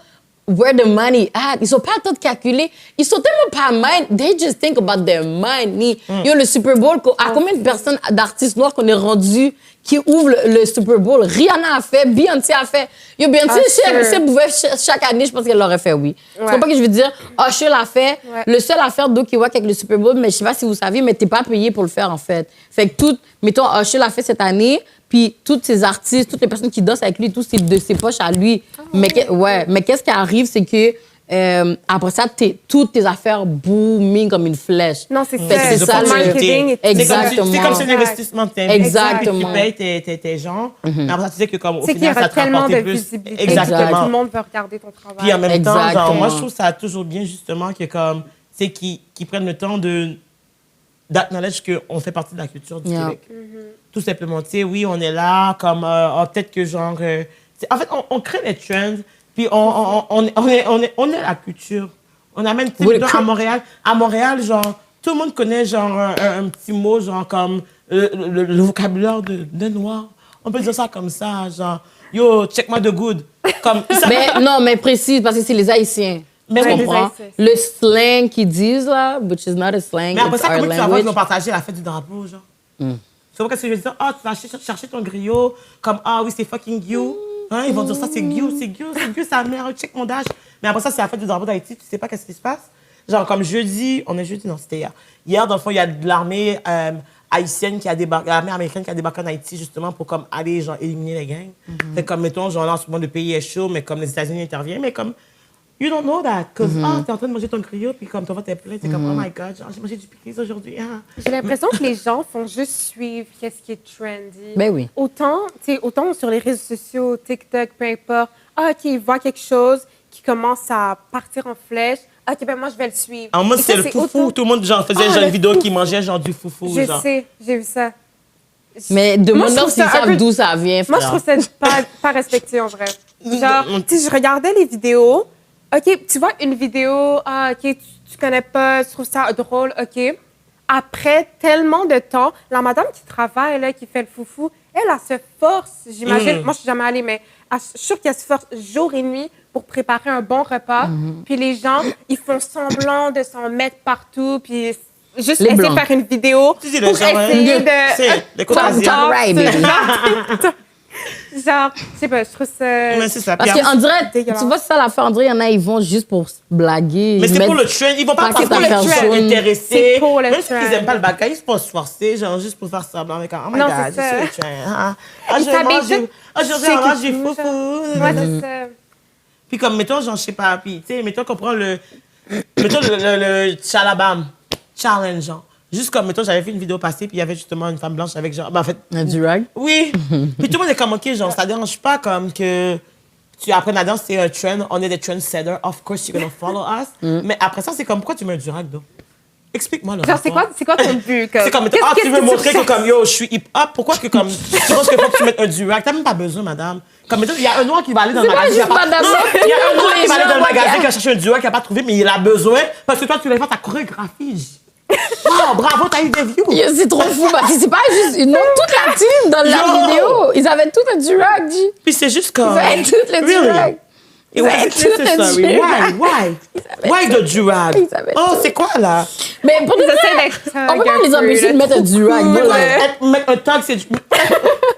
where the money at. Ils sont pas en train de calculer. Ils sont tellement pas mind. They just think about their money. Yo, le Super Bowl, à combien de personnes, d'artistes noirs qu'on est rendus qui ouvrent le Super Bowl? Rihanna a fait, Beyoncé a fait. Yo, Beyoncé, si elle pouvait chaque année, je pense qu'elle l'aurait fait, oui. Tu comprends pas que je veux dire? Usher l'a fait. Le seul à faire d'Oki Wak avec le Super Bowl, mais je sais pas si vous saviez, mais t'es pas payé pour le faire, en fait. Fait que tout, mettons, Usher l'a fait cette année. Puis tous ces artistes, toutes les personnes qui dansent avec lui, tout, c'est de ses poches à lui. Mais qu'est-ce qui arrive, c'est que après ça, toutes tes affaires booming comme une flèche. Non, c'est ça. Le marketing. Exactement. C'est comme c'est un investissement. Exactement. Tu payes tes gens. Mais après ça, tu sais que comme au C'est qu'il y final, ça aura te tellement rapporte de plus. visibilité. Exactement. Tout le monde veut regarder ton travail. Puis en même temps, genre, moi, je Exactement. trouve ça toujours bien, justement, que comme, c'est qu'ils prennent le temps d'acknowledge qu'on fait partie de la culture du Québec. Tout simplement. Tu sais, oui, on est là, comme, peut-être que genre... en fait, on crée les trends, puis on est la culture. On amène, tu sais, à Montréal. À Montréal, genre, tout le monde connaît, genre, un petit mot, genre, comme le vocabulaire de noir. On peut dire ça comme ça, genre, yo, check-moi the good. Comme, mais précise, parce que c'est les Haïtiens. Mais tu on comprends? Le slang qu'ils disent, là, which is not a slang, mais après it's ça, our comment tu vas voir language. qu'ils vont partager la fête du drapeau, genre? Tu vois ce que je veux dire? Ah, tu vas chercher ton griot, comme, ah oui, c'est fucking you. Hein, ils vont dire ça, c'est you, sa mère, check mon dash. Mais après ça, c'est la fête du drapeau d'Haïti, tu sais pas qu'est-ce qui se passe? Genre, comme jeudi, non, c'était hier. Hier, dans le fond, il y a de l'armée haïtienne qui a débarqué, l'armée américaine qui a débarqué en Haïti, justement, pour comme aller, genre, éliminer les gangs. Fait comme, mettons, genre, là, en ce moment, le pays est chaud, mais comme les États-Unis interviennent, mais comme, you don't know that. Cause, t'es en train de manger ton griot, puis comme, ton ventre est plein, t'es comme, oh my God, genre, j'ai mangé du piqué aujourd'hui. Ah. J'ai l'impression que les gens font juste suivre qu'est-ce qui est trendy. Ben oui. Autant sur les réseaux sociaux, TikTok, peu importe, OK, ils voient quelque chose qui commence à partir en flèche. OK, ben moi, je vais le suivre. En mode, c'est le foufou. Tout le monde, genre, faisait genre, une vidéo qui mangeait, genre, du foufou. Je sais, j'ai vu ça. Mais demande-leur s'ils savent d'où ça vient, frère. Moi, je trouve ça pas respecté, en vrai. Genre, tu sais, je regardais les vidéos. OK, tu vois une vidéo, OK, tu connais pas, tu trouves ça drôle, OK. Après tellement de temps, la madame qui travaille, là, qui fait le foufou, elle se force, j'imagine. Moi, je suis jamais allée, mais je suis sûre qu'elle se force jour et nuit pour préparer un bon repas. Puis les gens, ils font semblant de s'en mettre partout, puis juste essayer de faire une vidéo pour essayer de... Genre, je sais pas, je trouve ça... Mais c'est ça. Parce qu'en dirait, tu vois, c'est ça l'affaire, en dirait, il y en a, ils vont juste pour blaguer. Mais c'est pour le trend. Ils vont pas pour le trend intéressé. C'est pour le trend. Même s'ils aiment pas le bagage, ils se posent forcer, genre juste pour faire semblant avec un oh my God, je suis le trend. Aujourd'hui, on mange du foufou. Ouais, c'est ça. Puis comme, mettons, genre, je sais pas, puis tu sais, mettons qu'on prend le Chalabam challenge, genre. Juste comme, mettons, j'avais fait une vidéo passée, puis il y avait justement une femme blanche avec, genre, en fait... Un durag? Oui. Puis tout le monde est comme, OK, genre, ça dérange pas comme que tu apprennes la danse, c'est un trend, on est des trendsetters, of course, you're gonna follow us. Mais après ça, c'est comme, pourquoi tu mets un durag, donc? Explique-moi, là. Genre, c'est quoi ton but? C'est comme, tu veux montrer que, comme, yo, je suis hip-hop, pourquoi que, comme, tu penses qu'il faut que tu mettes un durag? T'as même pas besoin, madame. Comme, il y a un noir qui va aller dans le magasin. Il y a un noir qui va aller dans le magasin, qui a cherché un durag, qui n'a pas trouvé, mais il a besoin, parce que toi, tu vas faire ta chorégraphie. Oh, bravo, t'as eu des views. C'est trop fou, parce que c'est pas juste une toute la team dans la vidéo. Ils avaient tout un durag, G. Puis c'est juste comme... Ils avaient tout le durag. It was necessary. Why the durag? Oh, c'est quoi, là? Mais pour de vrai, on peut pas les empêcher de mettre un durag. Mettre un tag, c'est...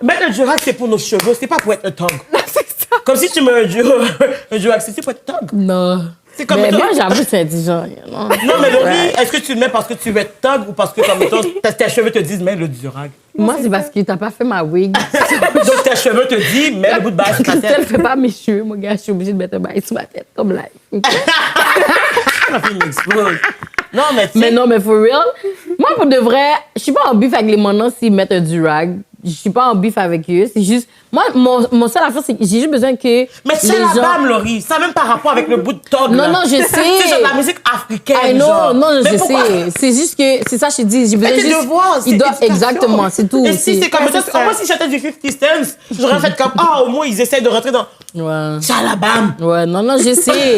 Mettre un durag, c'est pour nos cheveux. C'est pas pour être un tag. C'est ça. Comme si tu mets un durag, c'est pour être tag. Non. C'est comme Mais moi, j'avoue, c'est intelligent. Non, mais Laurie, est-ce que tu le mets parce que tu veux être tag ou parce que, comme tes cheveux te disent, mets le durag? Moi, c'est parce que t'as pas fait ma wig. Donc, tes cheveux te disent, mets le bout de bail sur ta Christelle tête. fait pas mes cheveux, mon gars. Je suis obligée de mettre un bail sur ma tête, comme live. La fille m'explose. Non, mais tu sais... Mais non, mais for real, moi, pour de vrai, je suis pas en bif avec les manants s'ils mettent un durag. Je suis pas en bif avec eux. C'est juste... Moi, mon seul affaire, c'est que j'ai juste besoin que... Mais c'est la bam, Laurie. Ça n'a même pas rapport avec le bout de tog. Non, non, je sais. C'est genre de la musique africaine. I know, genre. non, Mais je pourquoi? sais. C'est juste que... C'est ça, je te dis. J'ai besoin Mais tes juste... devoirs, c'est Il doit... éducation. Exactement, c'est tout. Et si c'est comme ça, moi, si j'étais du 50 Cent, j'aurais fait comme, ah, au moins, ils essayent de rentrer dans... Ouais. Chalabam. Ouais, non, je sais.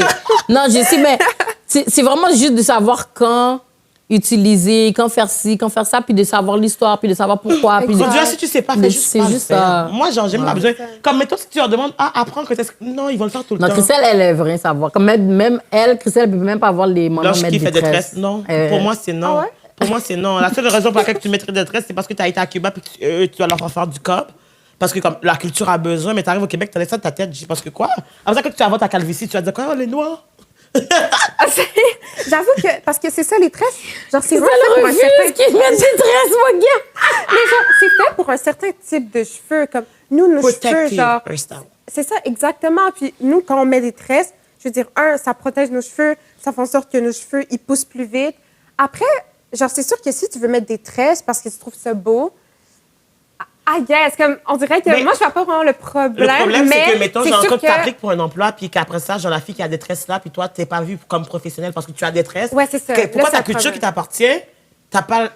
Non, je sais, mais c'est vraiment juste de savoir quand utiliser, quand faire ci, quand faire ça, puis de savoir l'histoire, puis de savoir pourquoi. Puis Mon Dieu, si tu sais pas, Mais fais juste c'est pas le juste faire. ça. Moi, genre, j'ai même pas besoin. Comme, mettons, si tu leur demandes, apprends que t'es... Non, ils vont le faire tout le Non, temps. Christelle, elle veut rien savoir. Comme même elle, Christelle, elle peut même pas avoir les moments Lorsqu'il mettre fait des des tresses. tresses, non. Pour moi, c'est non. Ah ouais? Pour moi, c'est non. La seule raison pour laquelle tu mettrais des tresses, c'est parce que tu as été à Cuba et tu vas leur faire du cop. Parce que comme la culture a besoin, mais tu arrives au Québec, tu as ça de ta tête. Je dis parce que quoi? Après ça, quand tu vas voir ta calvitie, tu vas dire quoi? Oh, les noirs. J'avoue que, parce que c'est ça, les tresses, genre, c'est Ça vraiment fait le pour un refuse certain... qu'ils mettent des tresses, mon gars! Mais genre, c'est fait pour un certain type de cheveux, comme nous, nos cheveux, Protective genre... hairstyle. C'est ça, exactement. Puis nous, quand on met des tresses, je veux dire, ça protège nos cheveux, ça fait en sorte que nos cheveux, ils poussent plus vite. Après, genre, c'est sûr que si tu veux mettre des tresses parce que tu trouves ça beau, I guess, comme, on dirait que Mais moi, je vois pas vraiment le problème. Le problème, mais c'est que, mettons, c'est genre, sûr quand que... tu t'appliques pour un emploi, puis qu'après ça, genre, la fille qui a des tresses là, puis toi, t'es pas vue comme professionnelle parce que tu as des tresses. Ouais, c'est ça. Pourquoi Là, c'est ta un culture problème. qui t'appartient, t'as pas...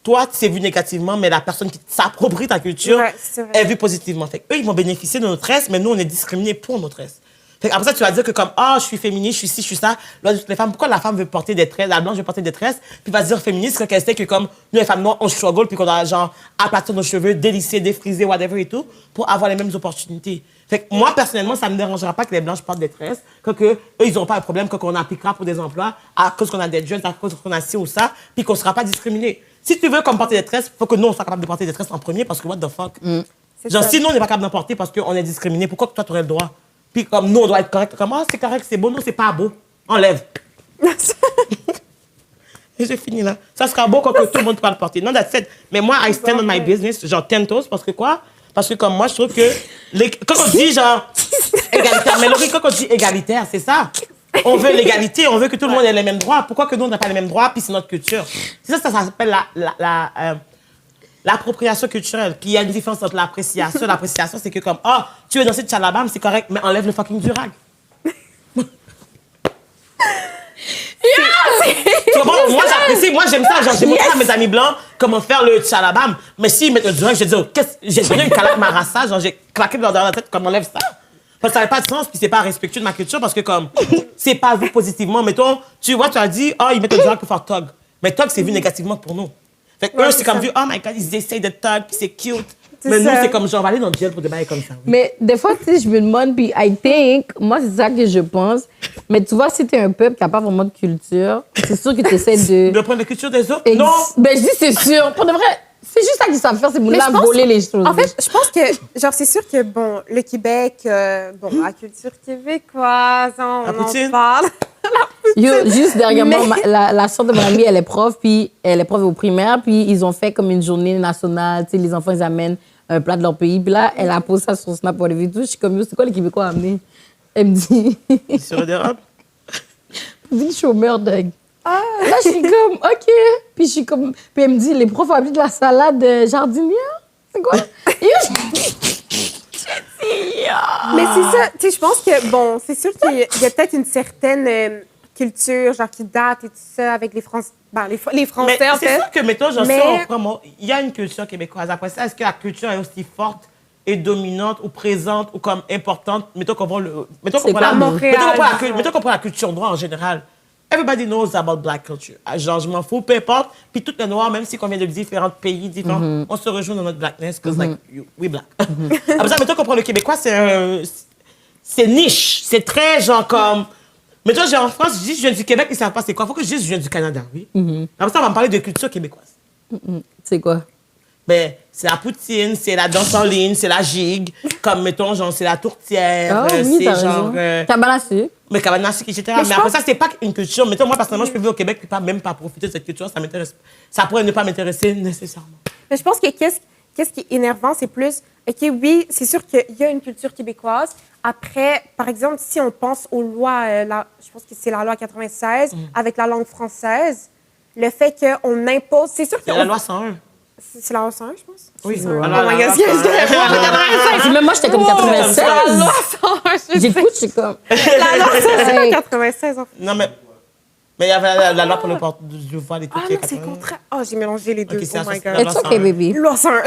Toi, tu es vu négativement, mais la personne qui s'approprie ta culture Ouais, c'est vrai. est vue positivement. Fait eux, ils vont bénéficier de nos tresses, mais nous, on est discriminés pour nos tresses. Fait après ça, tu vas dire que comme, ah, je suis féministe, je suis ci, je suis ça. Là, les femmes, pourquoi la femme veut porter des tresses, la blanche veut porter des tresses, puis va se dire féministe quand elle sait que comme nous, les femmes noires, on struggle, puis qu'on doit genre aplatir nos cheveux, délisser, défriser, whatever et tout, pour avoir les mêmes opportunités. Fait que moi, personnellement, ça me dérangera pas que les blanches portent des tresses, que eux, ils n'auront pas de problème quand on appliquera pour des emplois à cause qu'on a des jeunes, à cause qu'on a ci ou ça, puis qu'on sera pas discriminés. Si tu veux comme porter des tresses, faut que nous, on soit capable de porter des tresses en premier, parce que what the fuck? C'est Genre, ça. si nous, on n'est pas capable d'en porter parce qu'on est discriminé, pourquoi que toi, tu aurais le droit? Puis comme nous, on doit être correct. Comme, ah, c'est correct, c'est beau. Non, c'est pas beau. Enlève. Et j'ai fini là. Ça sera beau quand que tout le monde pourra le porter. Non, that's it. Mais moi, I stand on my business, genre 10 toes, parce que quoi? Parce que comme moi, je trouve que... Quand on dit genre égalitaire, mais Laurie, quand on dit égalitaire, c'est ça. On veut l'égalité, on veut que tout le monde ait les mêmes droits. Pourquoi que nous, on n'a pas les mêmes droits, puis c'est notre culture? C'est ça, ça s'appelle l'appropriation culturelle. Puis il y a une différence entre l'appréciation. L'appréciation, c'est que comme, ah, tu veux danser de Chalabam, c'est correct, mais enlève le fucking durag. Tu comprends? Moi, j'apprécie, moi, j'aime ça. Genre, j'ai montré à mes amis blancs comment faire le Chalabam. Mais s'ils mettent le durag, je vais dire, j'ai donné une calaque marassa, genre, j'ai claqué dans la tête, comme enlève ça. Parce que ça n'a pas de sens, puis c'est pas respectueux de ma culture, parce que comme, c'est pas vu positivement. Mettons, tu vois, tu as dit, ah, ils mettent le durag pour faire tog. Mais tog, c'est vu négativement pour nous. Fait que eux, c'est comme vu, oh my god, ils essayent de tog, puis c'est cute. Mais nous, c'est comme, genre, on va aller dans le gel pour des bails comme ça. Oui. Mais des fois, tu sais, je me demande, puis I think, moi, c'est ça que je pense. Mais tu vois, si t'es un peuple qui n'a pas vraiment de culture, c'est sûr que tu essaies de... De prendre la culture des autres? Non! Ben, je dis c'est sûr. Pour de vrai, c'est juste ça qu'ils savent faire, c'est Mais là je pense- voler les choses. En fait, je pense que, genre, c'est sûr que, bon, le Québec, bon, la culture québécoise, on La poutine? en parle. Yo, juste derrière Mais- moi, la soeur de mon amie, elle est prof, puis elle est prof au primaire, puis ils ont fait comme une journée nationale, tu sais, les enfants, ils amènent un plat de leur pays, puis là, elle a posé ça sur Snap, et tout, je suis comme, yo, c'est quoi les Québécois à amener? Elle me dit, Sur des robes? dis chômeur, Doug. Là, je suis comme, OK. Puis je suis comme, puis elle me dit, les profs ont amené de la salade jardinière? C'est quoi? Yo, Mais c'est ça, tu sais, je pense que, bon, c'est sûr qu'il y a peut-être une certaine culture, genre, qui date et tout ça, avec les Français, ben, les Mais Français, en c'est fait. sûr que, mettons, genre, Mais- si on prend, il y a une culture québécoise. Après ça, est-ce que la culture est aussi forte et dominante ou présente ou comme importante? Mettons qu'on prend le... Mettons qu'on C'est prend pas la... Montréal, Mettons qu'on prend la culture noire en général. Everybody knows about black culture. Genre, je m'en fous, peu importe. Puis toutes les noirs, même si on vient de différents pays différents, on se rejoint dans notre blackness, because like, we black. Après ça, mettons qu'on prend le québécois, c'est un... c'est niche. C'est très genre comme... Mais toi, genre en France, je dis je viens du Québec, ils savent pas c'est quoi. Faut que je dise je viens du Canada, oui. Après ça, on va me parler de culture québécoise. C'est quoi? Ben, c'est la poutine, c'est la danse en ligne, c'est la gigue. Comme, mettons, genre, c'est la tourtière. Ah oui, c'est t'as genre... raison. Tabalassu. mais cabanassi, etc. Mais après ça, c'est pas une culture. Mettons, moi, personnellement, je peux vivre au Québec et même pas profiter de cette culture. Ça m'intéresse. Ça pourrait ne pas m'intéresser nécessairement. Mais je pense que qu'est-ce qui est énervant, c'est plus, OK, oui, c'est sûr qu'il y a une culture québécoise. Après, par exemple, si on pense aux lois, je pense que c'est la loi 96, avec la langue française, le fait qu'on impose, c'est sûr que... C'est la loi 101. C'est la loi 101, je pense? Oui, c'est voilà, Oh my la God, loi qu'est-ce que 101. Même moi, j'étais comme 96. La loi 101, je sais. J'écoute, je suis comme... La loi 101, Ouais. 96, en fait. Non, mais il y avait la loi pour le port du voile et tout. Ah qui est non, c'est le 80. contraire. Oh, j'ai mélangé les deux. Ok, c'est Oh my ça, God. It's okay, baby. Loi 101.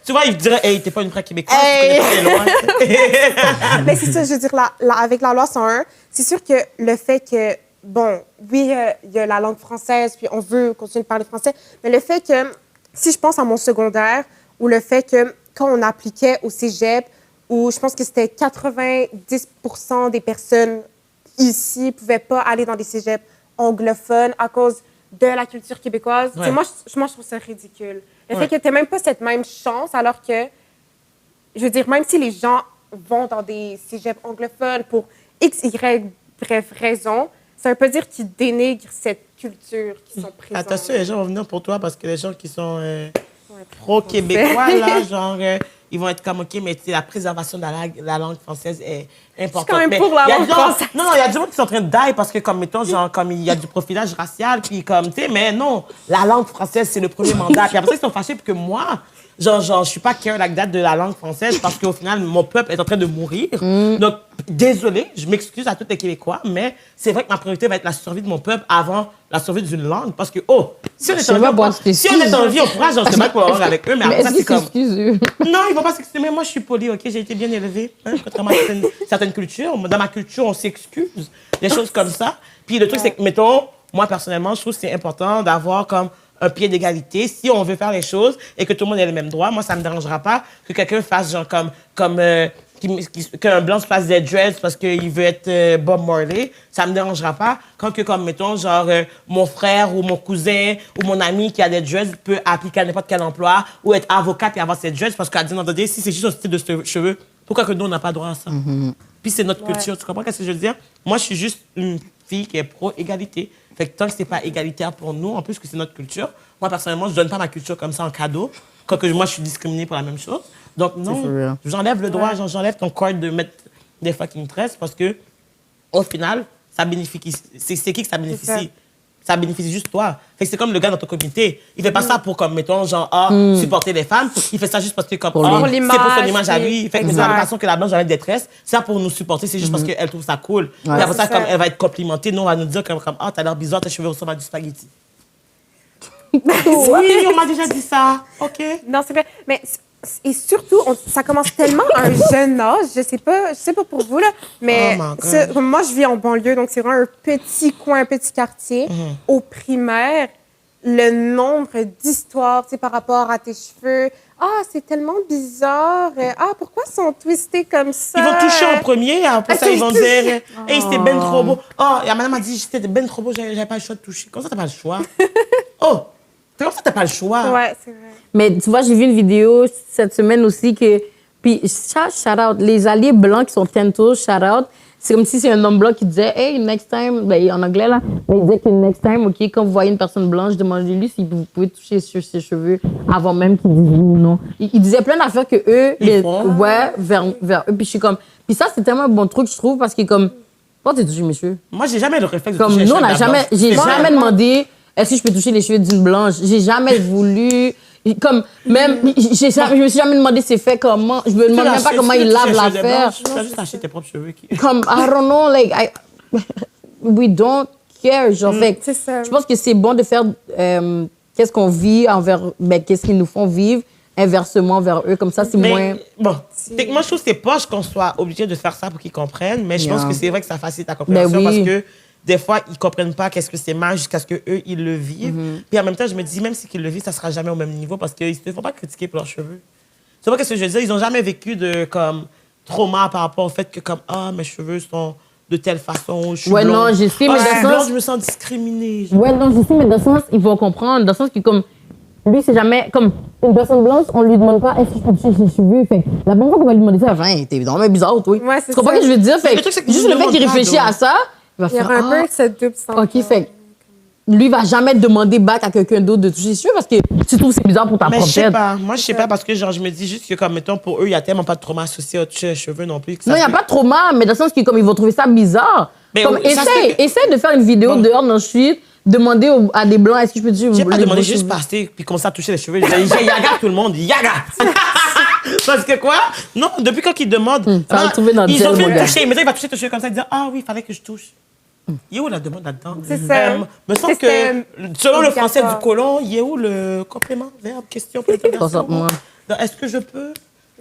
Tu vois, il dirait, hey, t'es pas une vraie québécoise, Hey. tu connais pas les lois. Mais c'est ça, je veux dire, avec la loi 101, c'est sûr que le fait que, bon, oui, il y a la langue française, puis on veut continuer de parler français, mais le fait que, si je pense à mon secondaire, ou le fait que quand on appliquait au cégep, où je pense que c'était 90% des personnes ici ne pouvaient pas aller dans des cégeps anglophones à cause de la culture québécoise. Ouais. Moi, je trouve ça ridicule. Le fait que tu n'aies même pas cette même chance, alors que, je veux dire, même si les gens vont dans des cégeps anglophones pour X, Y, bref, raison, ça veut pas dire qu'ils dénigrent cette culture qui sont présentes. Attention, les gens vont venir pour toi parce que les gens qui sont pro-québécois, là, genre, ils vont être comme, OK, mais tu sais, la préservation de la langue française est importante. quand même Mais pour la il y a langue du monde- française. Non, il y a du monde qui sont en train de die parce que, comme, mettons, genre, comme il y a du profilage racial, puis comme, tu sais, mais non, la langue française, c'est le premier mandat. Puis après ça, ils sont fâchés parce que moi, genre, je suis pas care like that de la langue française parce qu'au final, mon peuple est en train de mourir. Donc, désolé, je m'excuse à tous les Québécois, mais c'est vrai que ma priorité va être la survie de mon peuple avant la survie d'une langue parce que, si on est sais en vie, pas pourquoi tu si on est en vie, on pourra, genre, se battre pour la langue avec eux, mais après Mais ça, est-ce c'est qu'ils comme... s'excusent? Non, ils vont pas s'excuser. Mais moi, je suis poli, OK? J'ai été bien élevée. Hein? Contrairement à certaines cultures. Dans ma culture, on s'excuse. Des choses comme ça. Puis le truc, c'est que, mettons, moi, personnellement, je trouve que c'est important d'avoir comme un pied d'égalité. Si on veut faire les choses et que tout le monde ait les mêmes droits, moi, ça me dérangera pas que quelqu'un fasse genre qu'un blanc se fasse des dreads parce qu'il veut être Bob Marley, ça me dérangera pas. Quand que, comme, mettons, genre, mon frère ou mon cousin ou mon ami qui a des dreads peut appliquer à n'importe quel emploi ou être avocat et avoir ses dreads parce qu'à dire, si c'est juste un style de cheveux, pourquoi que nous, on n'a pas droit à ça? Puis c'est notre culture, tu comprends ce que je veux dire? Moi, je suis juste une fille qui est pro-égalité. Fait que tant que c'est pas égalitaire pour nous, en plus que c'est notre culture, moi, personnellement, je donne pas ma culture comme ça en cadeau, quoique moi, je suis discriminée pour la même chose. Donc, non, j'enlève le droit, j'enlève ton corps de mettre des fucking tresses parce que, au final, ça bénéficie. C'est qui que ça bénéficie? Ça bénéficie juste toi. Fait que c'est comme le gars dans ton comité. Il fait pas ça pour, comme, mettons, genre, supporter les femmes. Il fait ça juste parce que, comme, c'est pour son image à lui. Fait que de la même façon que la blanche avec des tresses, c'est ça pour nous supporter, c'est juste parce qu'elle trouve ça cool. Et après ça, comme, elle va être complimentée, nous, on va nous dire, comme, t'as l'air bizarre, tes cheveux ressemblent à du spaghetti. Oui, on m'a déjà dit ça. OK. Non, c'est vrai. Mais et surtout, ça commence tellement à un jeune âge. Je sais pas pour vous, là, mais Oh my God. moi, je vis en banlieue, donc c'est vraiment un petit coin, un petit quartier. Au primaire, le nombre d'histoires, tu sais, par rapport à tes cheveux. Ah, c'est tellement bizarre. Ah, pourquoi ils sont twistés comme ça? Ils vont toucher en premier, après ça, ils vont dire, hey, c'était ben Oh. trop beau. Oh, et la madame a dit, c'était ben trop beau, j'avais pas le choix de toucher. Comment ça, t'as pas le choix? Oh, comment ça, t'as pas le choix? Ouais, c'est vrai. Mais tu vois, j'ai vu une vidéo cette semaine aussi que... Puis, shout out, les alliés blancs qui sont tantôt, shout out. C'est comme si c'est un homme blanc qui disait, hey, next time, ben, en anglais, là, mais il disait que next time, OK, quand vous voyez une personne blanche, demandez-lui si vous pouvez toucher sur ses cheveux avant même qu'il dise oui ou non. Il disait plein d'affaires que eux, ouais, vers eux. Puis je suis comme... Puis ça, c'est tellement un bon truc, je trouve, parce que comme... Pourquoi tu touches mes cheveux? Moi, j'ai jamais le réflexe de Comme toucher les nous, on cheveux n'a de la jamais... blanche. J'ai C'est jamais demandé est-ce que je peux toucher les cheveux d'une blanche. J'ai jamais voulu... Comme, même, je me suis jamais demandé c'est fait comment. Je me demande même pas comment ils lavent l'affaire. Tu as juste acheté tes propres cheveux. Comme, I don't know, like, we don't care. Genre, fait, c'est ça. je pense que c'est bon de faire qu'est-ce qu'on vit envers, ben, qu'est-ce qu'ils nous font vivre, inversement vers eux. Comme ça, c'est moins. Bon, techniquement, je trouve que c'est poche qu'on soit obligé de faire ça pour qu'ils comprennent, mais je pense que c'est vrai que ça facilite la compréhension Ben oui. parce que des fois, ils comprennent pas qu'est-ce que c'est mal jusqu'à ce qu'eux, ils le vivent. Puis en même temps, je me dis, même si ils le vivent, ça sera jamais au même niveau parce qu'ils ne font pas critiquer pour leurs cheveux. Tu vois ce que je veux dire? Ils n'ont jamais vécu de comme trauma par rapport au fait que comme, mes cheveux sont de telle façon, je suis Ouais, blonde. non, je sais, mais je suis dans blonde, le sens... je me sens discriminée. Ouais, non, je sais, mais dans le sens, ils vont comprendre. Dans le sens que, comme, lui, c'est jamais... Comme, une personne blanche, on lui demande pas est-ce que je peux toucher ses cheveux. Fait la première fois qu'on va lui demander ça, t'es vraiment bizarre, toi. Ouais, c'est tu comprends ça. ce que je veux dire? Fait le truc, c'est que juste nous le fait qu'il demandons pas, réfléchit donc. à ça, il va Il y faire... aura un peu cette double sens. OK, fait lui, il va jamais demander back à quelqu'un d'autre de toucher ses cheveux parce que tu trouves que c'est bizarre pour ta Mais je propre sais tête. pas. Moi, je sais pas parce que genre, je me dis juste que, comme, mettons, pour eux, il y a tellement pas de trauma associé aux cheveux non plus. Que ça Non, il n'y a fait- pas de trauma, mais dans le sens que comme ils vont trouver ça bizarre. Mais Comme, oui, ça se fait que- essaye de faire une vidéo Bon. dehors dans le street, demander à des blancs est-ce que je peux toucher J'ai pas les demandé beaux juste cheveux? passer puis commencer à toucher les cheveux. J'ai yaga tout le monde. Yaga! Parce que quoi? Non, depuis quand ils demandent. ça va trouver dans le ils gel, ont fait mon le gars. toucher. Mais il va toucher tes cheveux comme ça. Ils disent ah oui, il fallait que je touche. Il est où la demande là-dedans? C'est ça. Me semble que, Système selon le français du obligatoire. colon, il est où le complément, verbe, question, Consentement. Est-ce que je peux?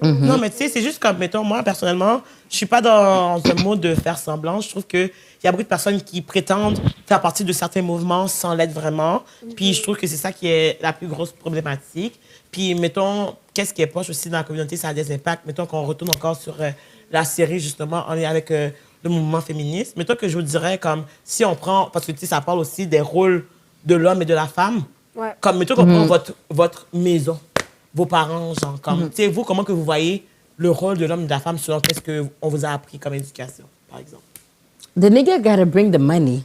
Non, mais tu sais, c'est juste comme, mettons, moi, personnellement, je suis pas dans un mode de faire semblant. Je trouve qu'il y a beaucoup de personnes qui prétendent faire partie de certains mouvements sans l'être vraiment. Puis je trouve que c'est ça qui est la plus grosse problématique. Puis, mettons, qu'est-ce qui est proche aussi dans la communauté, ça a des impacts. Mettons qu'on retourne encore sur la série, justement, on est avec le mouvement féministe. Mettons que je vous dirais, comme, si on prend, parce que, tu sais, ça parle aussi des rôles de l'homme et de la femme. Ouais. Comme, mettons qu'on prend votre maison, vos parents, genre, comme, tu sais, vous, comment que vous voyez le rôle de l'homme et de la femme selon qu'est-ce qu'on vous a appris comme éducation, par exemple? The nigga gotta bring the money.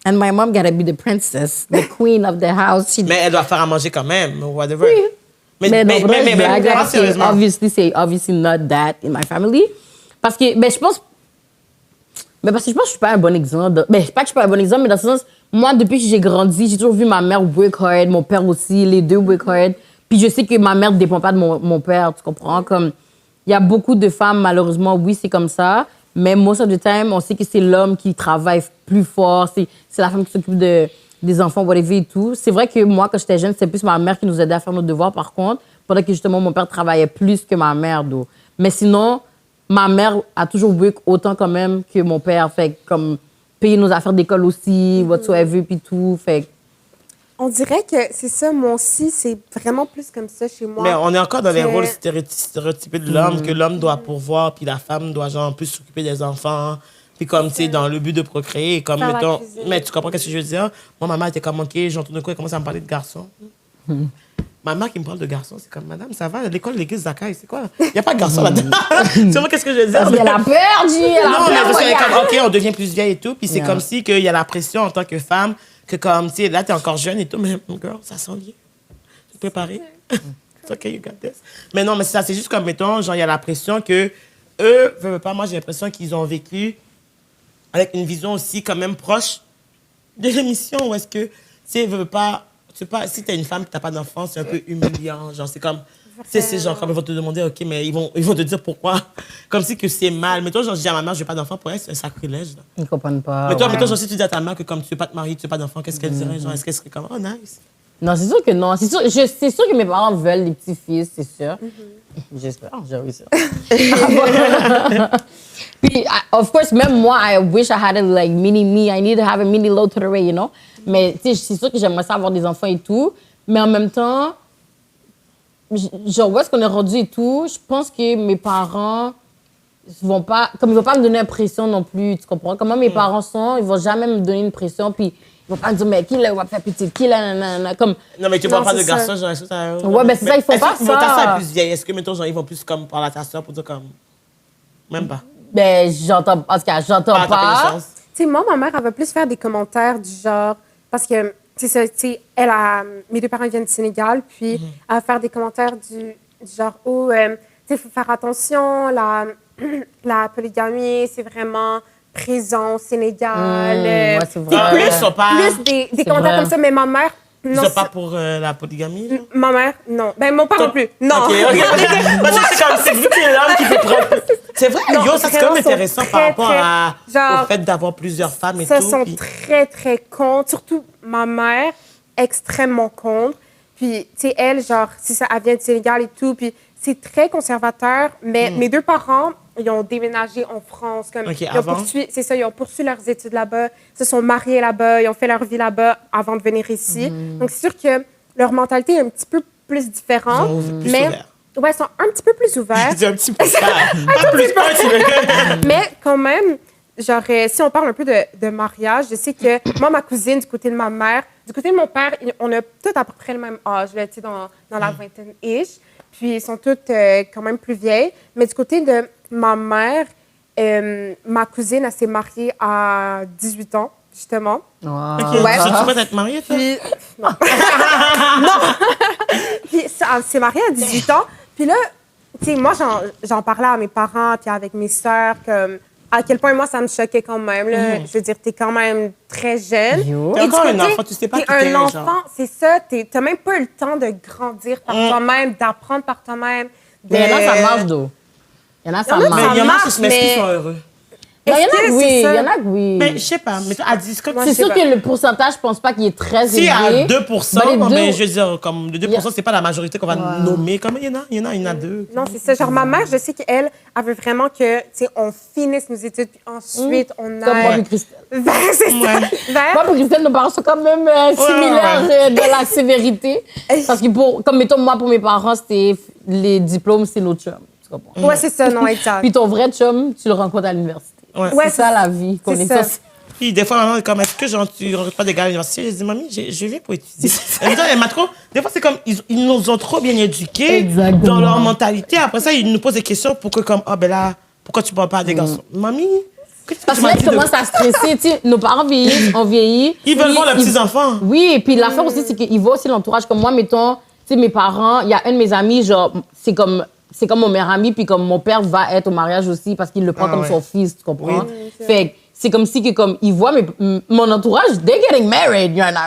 And my mom gotta be the princess, the queen of the house. Mais elle doit faire à manger quand même, ou whatever. Oui. Mais non, vrai, je blague, pas parce que sérieusement. obviously, c'est obviously not that in my family. Parce que, ben, je pense... Mais parce que je pense que je suis pas un bon exemple. Ben, pas que je suis pas un bon exemple, mais dans ce sens, moi, depuis que j'ai grandi, j'ai toujours vu ma mère work hard, mon père aussi, les deux work hard. Puis je sais que ma mère ne dépend pas de mon père, tu comprends? Comme, il y a beaucoup de femmes, malheureusement, oui, c'est comme ça. Mais most of the time, on sait que c'est l'homme qui travaille plus fort, c'est la femme qui s'occupe des enfants, whatever et tout. C'est vrai que moi, quand j'étais jeune, c'était plus ma mère qui nous aidait à faire nos devoirs, par contre, pendant que justement, mon père travaillait plus que ma mère. Donc. Mais sinon, ma mère a toujours work autant quand même que mon père. Fait comme payer nos affaires d'école aussi, whatsoever, puis tout. Fait On dirait que c'est ça, moi aussi, c'est vraiment plus comme ça chez moi. Mais on est encore dans les Que- rôles stéréotypés de l'homme, que l'homme doit pourvoir, puis la femme doit, genre, plus s'occuper des enfants. Puis comme, tu sais, dans le but de procréer, comme, Faire la mettons... cuisine. Mais tu comprends ce que je veux dire? Moi, ma mère était comme, OK, j'entends de quoi, elle commence à me parler de garçons. Ma mère qui me parle de garçons, c'est comme, madame, ça va, l'école de l'église Zakai, c'est quoi? Il n'y a pas de garçons là-dedans. Tu vois qu'est-ce que je veux dire? parce qu'elle a peur, G, elle a Non, mais peur, parce que regarde. comme, OK, on devient plus vieille et tout, puis c'est Yeah. comme si qu'il y a la pression en tant que femme, que comme, tu sais, là, t'es encore jeune et tout, mais girl, ça sent bien. Tu es préparée? It's OK, you got this. Mais non, mais c'est ça, c'est juste comme, mettons, genre, il y a la pression que eux, veulent pas, moi, j'ai l'impression qu'ils ont vécu avec une vision aussi quand même proche de l'émission, où est-ce que, tu sais, veulent pas, tu sais pas, si t'es une femme qui t'as pas d'enfant, c'est un peu humiliant, genre, c'est comme, tu sais, c'est genre, comme ils vont te demander, OK, mais ils vont te dire pourquoi, comme si que c'est mal. Mais toi, genre, je dis à ma mère, je veux pas d'enfant, pour elle, c'est un sacrilège, là. Ils comprennent pas. Mais toi, ouais. mettons, genre, si tu dis à ta mère que comme tu veux pas te marier, tu veux pas d'enfant, qu'est-ce qu'elle dirait? Genre, est-ce qu'elle serait comme, oh, nice. Non, c'est sûr que non. C'est sûr que mes parents veulent des petits-fils, c'est sûr. J'espère, j'ai réussi. Puis, of course, même moi, I wish I had a like mini me. I need to have a mini low to the way, you know? Mais tu sais, c'est sûr que j'aimerais ça avoir des enfants et tout. Mais en même temps, genre, où est-ce qu'on est rendu et tout, je pense que mes parents vont pas, comme ils vont pas me donner une pression non plus, tu comprends? Comment mes parents sont, ils vont jamais me donner une pression, puis ils vont pas me dire, mais qui là, va faire petite, qui là, nanana, comme... Non, mais tu Non, parles pas c'est de ça. garçons, genre, est-ce que ça... Ouais, ben, c'est ça, ils font est-ce pas que ta ça. soeur est plus vieille? Est-ce que, mettons, genre, ils vont plus comme parler à ta soeur pour dire comme... Même pas. Ben, j'entends, en tout cas, j'entends Pas à ta pas. connaissance. Tu sais, moi, ma mère, elle va plus faire des commentaires du genre... Parce que, tu sais, elle a... Mes deux parents viennent du Sénégal, puis elle va faire des commentaires du genre, oh, tu sais, il faut faire attention, la polygamie, c'est vraiment présent au Sénégal. ouais, c'est tu sais, vrai. Plus, ils sont pas... plus des C'est commentaires vrai. comme ça, mais ma mère... Ils Non, sont pas pour la polygamie, genre? ma mère, non. Ben, mon père non plus. Non. OK, OK. Parce que c'est comme, c'est vu que c'est l'homme qui peut prendre... C'est vrai, Non, yo, ça, c'est quand même vraiment, intéressant sont par très, rapport très- genre, au fait d'avoir plusieurs femmes et Ça tout. sont puis- très, très contre. Surtout ma mère, extrêmement contre. Puis, tu sais, elle, genre, si ça, elle vient du Sénégal et tout, puis c'est très conservateur. Mais mes deux parents, ils ont déménagé en France. Comme, OK, ils ont avant? poursuivi, c'est ça, ils ont poursuivi leurs études là-bas, se sont mariés là-bas, ils ont fait leur vie là-bas avant de venir ici. Donc, c'est sûr que leur mentalité est un petit peu plus différente. Ils sont plus mais ouverts. Ouais, ils sont un petit peu plus ouverts. C'est un petit peu ça. Pas plus pas, tu veux. Mais quand même, genre, si on parle un peu de mariage, je sais que moi, ma cousine, du côté de ma mère, du côté de mon père, on a tous à peu près le même âge, là, tu sais, dans la vingtaine-ish. Puis ils sont toutes quand même plus vieilles. Mais du côté de ma mère, ma cousine, elle s'est mariée à 18 ans, justement. Wow. OK, Ouais. tu peux être mariée, toi? Puis, non. Non. Puis, elle s'est mariée à 18 ans. Puis là, tu sais, moi, j'en parlais à mes parents, puis avec mes sœurs, comme à quel point moi, ça me choquait quand même. Là. Je veux dire, t'es quand même très jeune. Yo. T'es Et du encore un côté, enfant, tu sais pas t'es qui t'es, un genre. enfant, c'est ça. T'as même pas eu le temps de grandir par toi-même, d'apprendre par toi-même. Mais il y en a, ça marche, d'eau. Il y en a, ça Il y en a, marche. Mais il y en a marche, qui se mettent qui mais- sont heureux. Non, il y en a Est-ce que que oui, c'est ça? il y en a que oui. Mais je sais pas, mais toi, à 10, comme Moi, C'est je sais sûr pas. que le pourcentage, je pense pas qu'il est très si à élevé. 2%, Mais les deux- ben, je veux dire, comme le 2%, Yeah. c'est pas la majorité qu'on va nommer. Comme il y en a deux. Non, c'est ça. Genre, ma mère, je sais qu'elle, elle veut vraiment que, tu sais, on finisse nos études, puis ensuite, on Comme moi aille et Christelle. c'est ça. Ouais. Vers- Moi et Christelle, nos parents sont quand même similaires dans la sévérité. Parce que, comme mettons, moi, pour mes parents, c'était les diplômes, c'est nos chums. Tu comprends? Ouais, c'est ça, non, exact. Puis ton vrai chum, tu le rencontres à l'université. Ouais. Ouais, C'est ça la vie. c'est Connais ça. ça. Puis des fois, maman est comme, est-ce que genre, tu rencontres pas des gars à l'université? Je dis, mamie, je viens pour étudier. Elle m'a trop. Des fois, c'est comme, ils nous ont trop bien éduqués Exactement. dans leur mentalité. Après ça, ils nous posent des questions pour que, comme, ah ben là, pourquoi tu parles pas à des garçons? Mamie, qu'est-ce que Parce tu que m'as là, dit ils de... commencent à stresser. Tu sais, nos parents vieillissent, on vieillit. Ils veulent Puis voir leurs petits-enfants. Oui, et puis l'affaire aussi, c'est qu'ils voient aussi l'entourage. Comme moi, mettons, tu sais, mes parents, il y a un de mes amis, genre, c'est comme mon meilleur ami, puis comme mon père va être au mariage aussi parce qu'il le prend Ah comme ouais. son fils, tu comprends? Oui. Fait que c'est comme si que, comme, ils voient mon entourage, they're getting married, you know.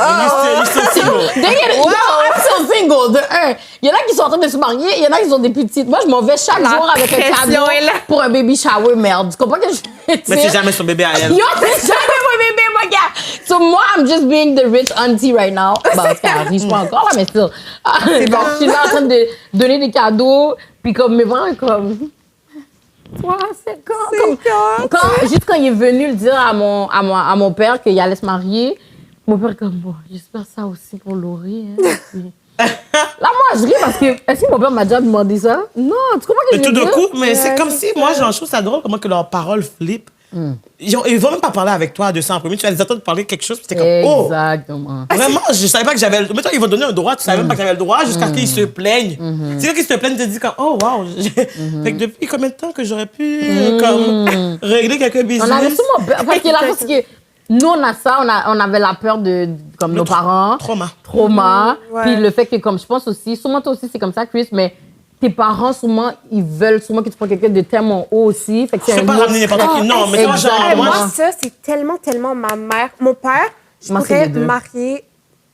Ils sont single. They're getting, yo, I'm still single, de un. Il y en a qui sont en train de se marier, il y en a qui sont des petites. Moi, je m'en vais chaque La jour avec un pression cadeau est là. pour un baby shower, merde. Tu comprends que je Mais c'est jamais son bébé à elle. Yo, c'est jamais mon bébé, mon gars. So, moi, I'm just being the rich auntie right now. Bah, c'est riche pas encore, là, mais still. C'est bon. Je suis là en train de donner des cadeaux, puis comme, mes parents, comme... Toi, c'est quand? Juste quand il est venu le dire à mon père qu'il allait se marier, mon père comme, bon, j'espère ça aussi pour Laurie. Hein. Puis- Là, moi, je ris parce que, est-ce que mon père m'a déjà demandé ça? Non, tu comprends que Mais je tout veux d'un dire? coup, mais c'est comme si, moi, je trouve ça drôle comment que leurs paroles flippent. Ils vont même pas parler avec toi de ça en premier. Tu vas les entendre parler quelque chose, puis t'es comme, oh! Exactement. Vraiment, je savais pas que j'avais. Mais toi, ils vont donner un droit, tu savais même pas que j'avais le droit jusqu'à ce qu'ils se plaignent. C'est quand ils se plaignent, tu te dis comme, oh, wow. Fait que depuis combien de temps que j'aurais pu, comme, régler quelques business? On avait sûrement peur. Parce que là, parce que nous, on a ça, on avait la peur de comme nos parents. Trauma. Ouais. Puis le fait que, comme je pense aussi, sûrement toi aussi, c'est comme ça, Chris, mais tes parents, sûrement, ils veulent sûrement que tu prends quelqu'un de tellement haut aussi. Fait que Je c'est peux pas un autre ramener n'importe qui. stress. Non, mais toi, genre, Exactement. moi, Moi, ça, c'est tellement ma mère. Mon père, je Moi, c'est pourrais les deux. marier,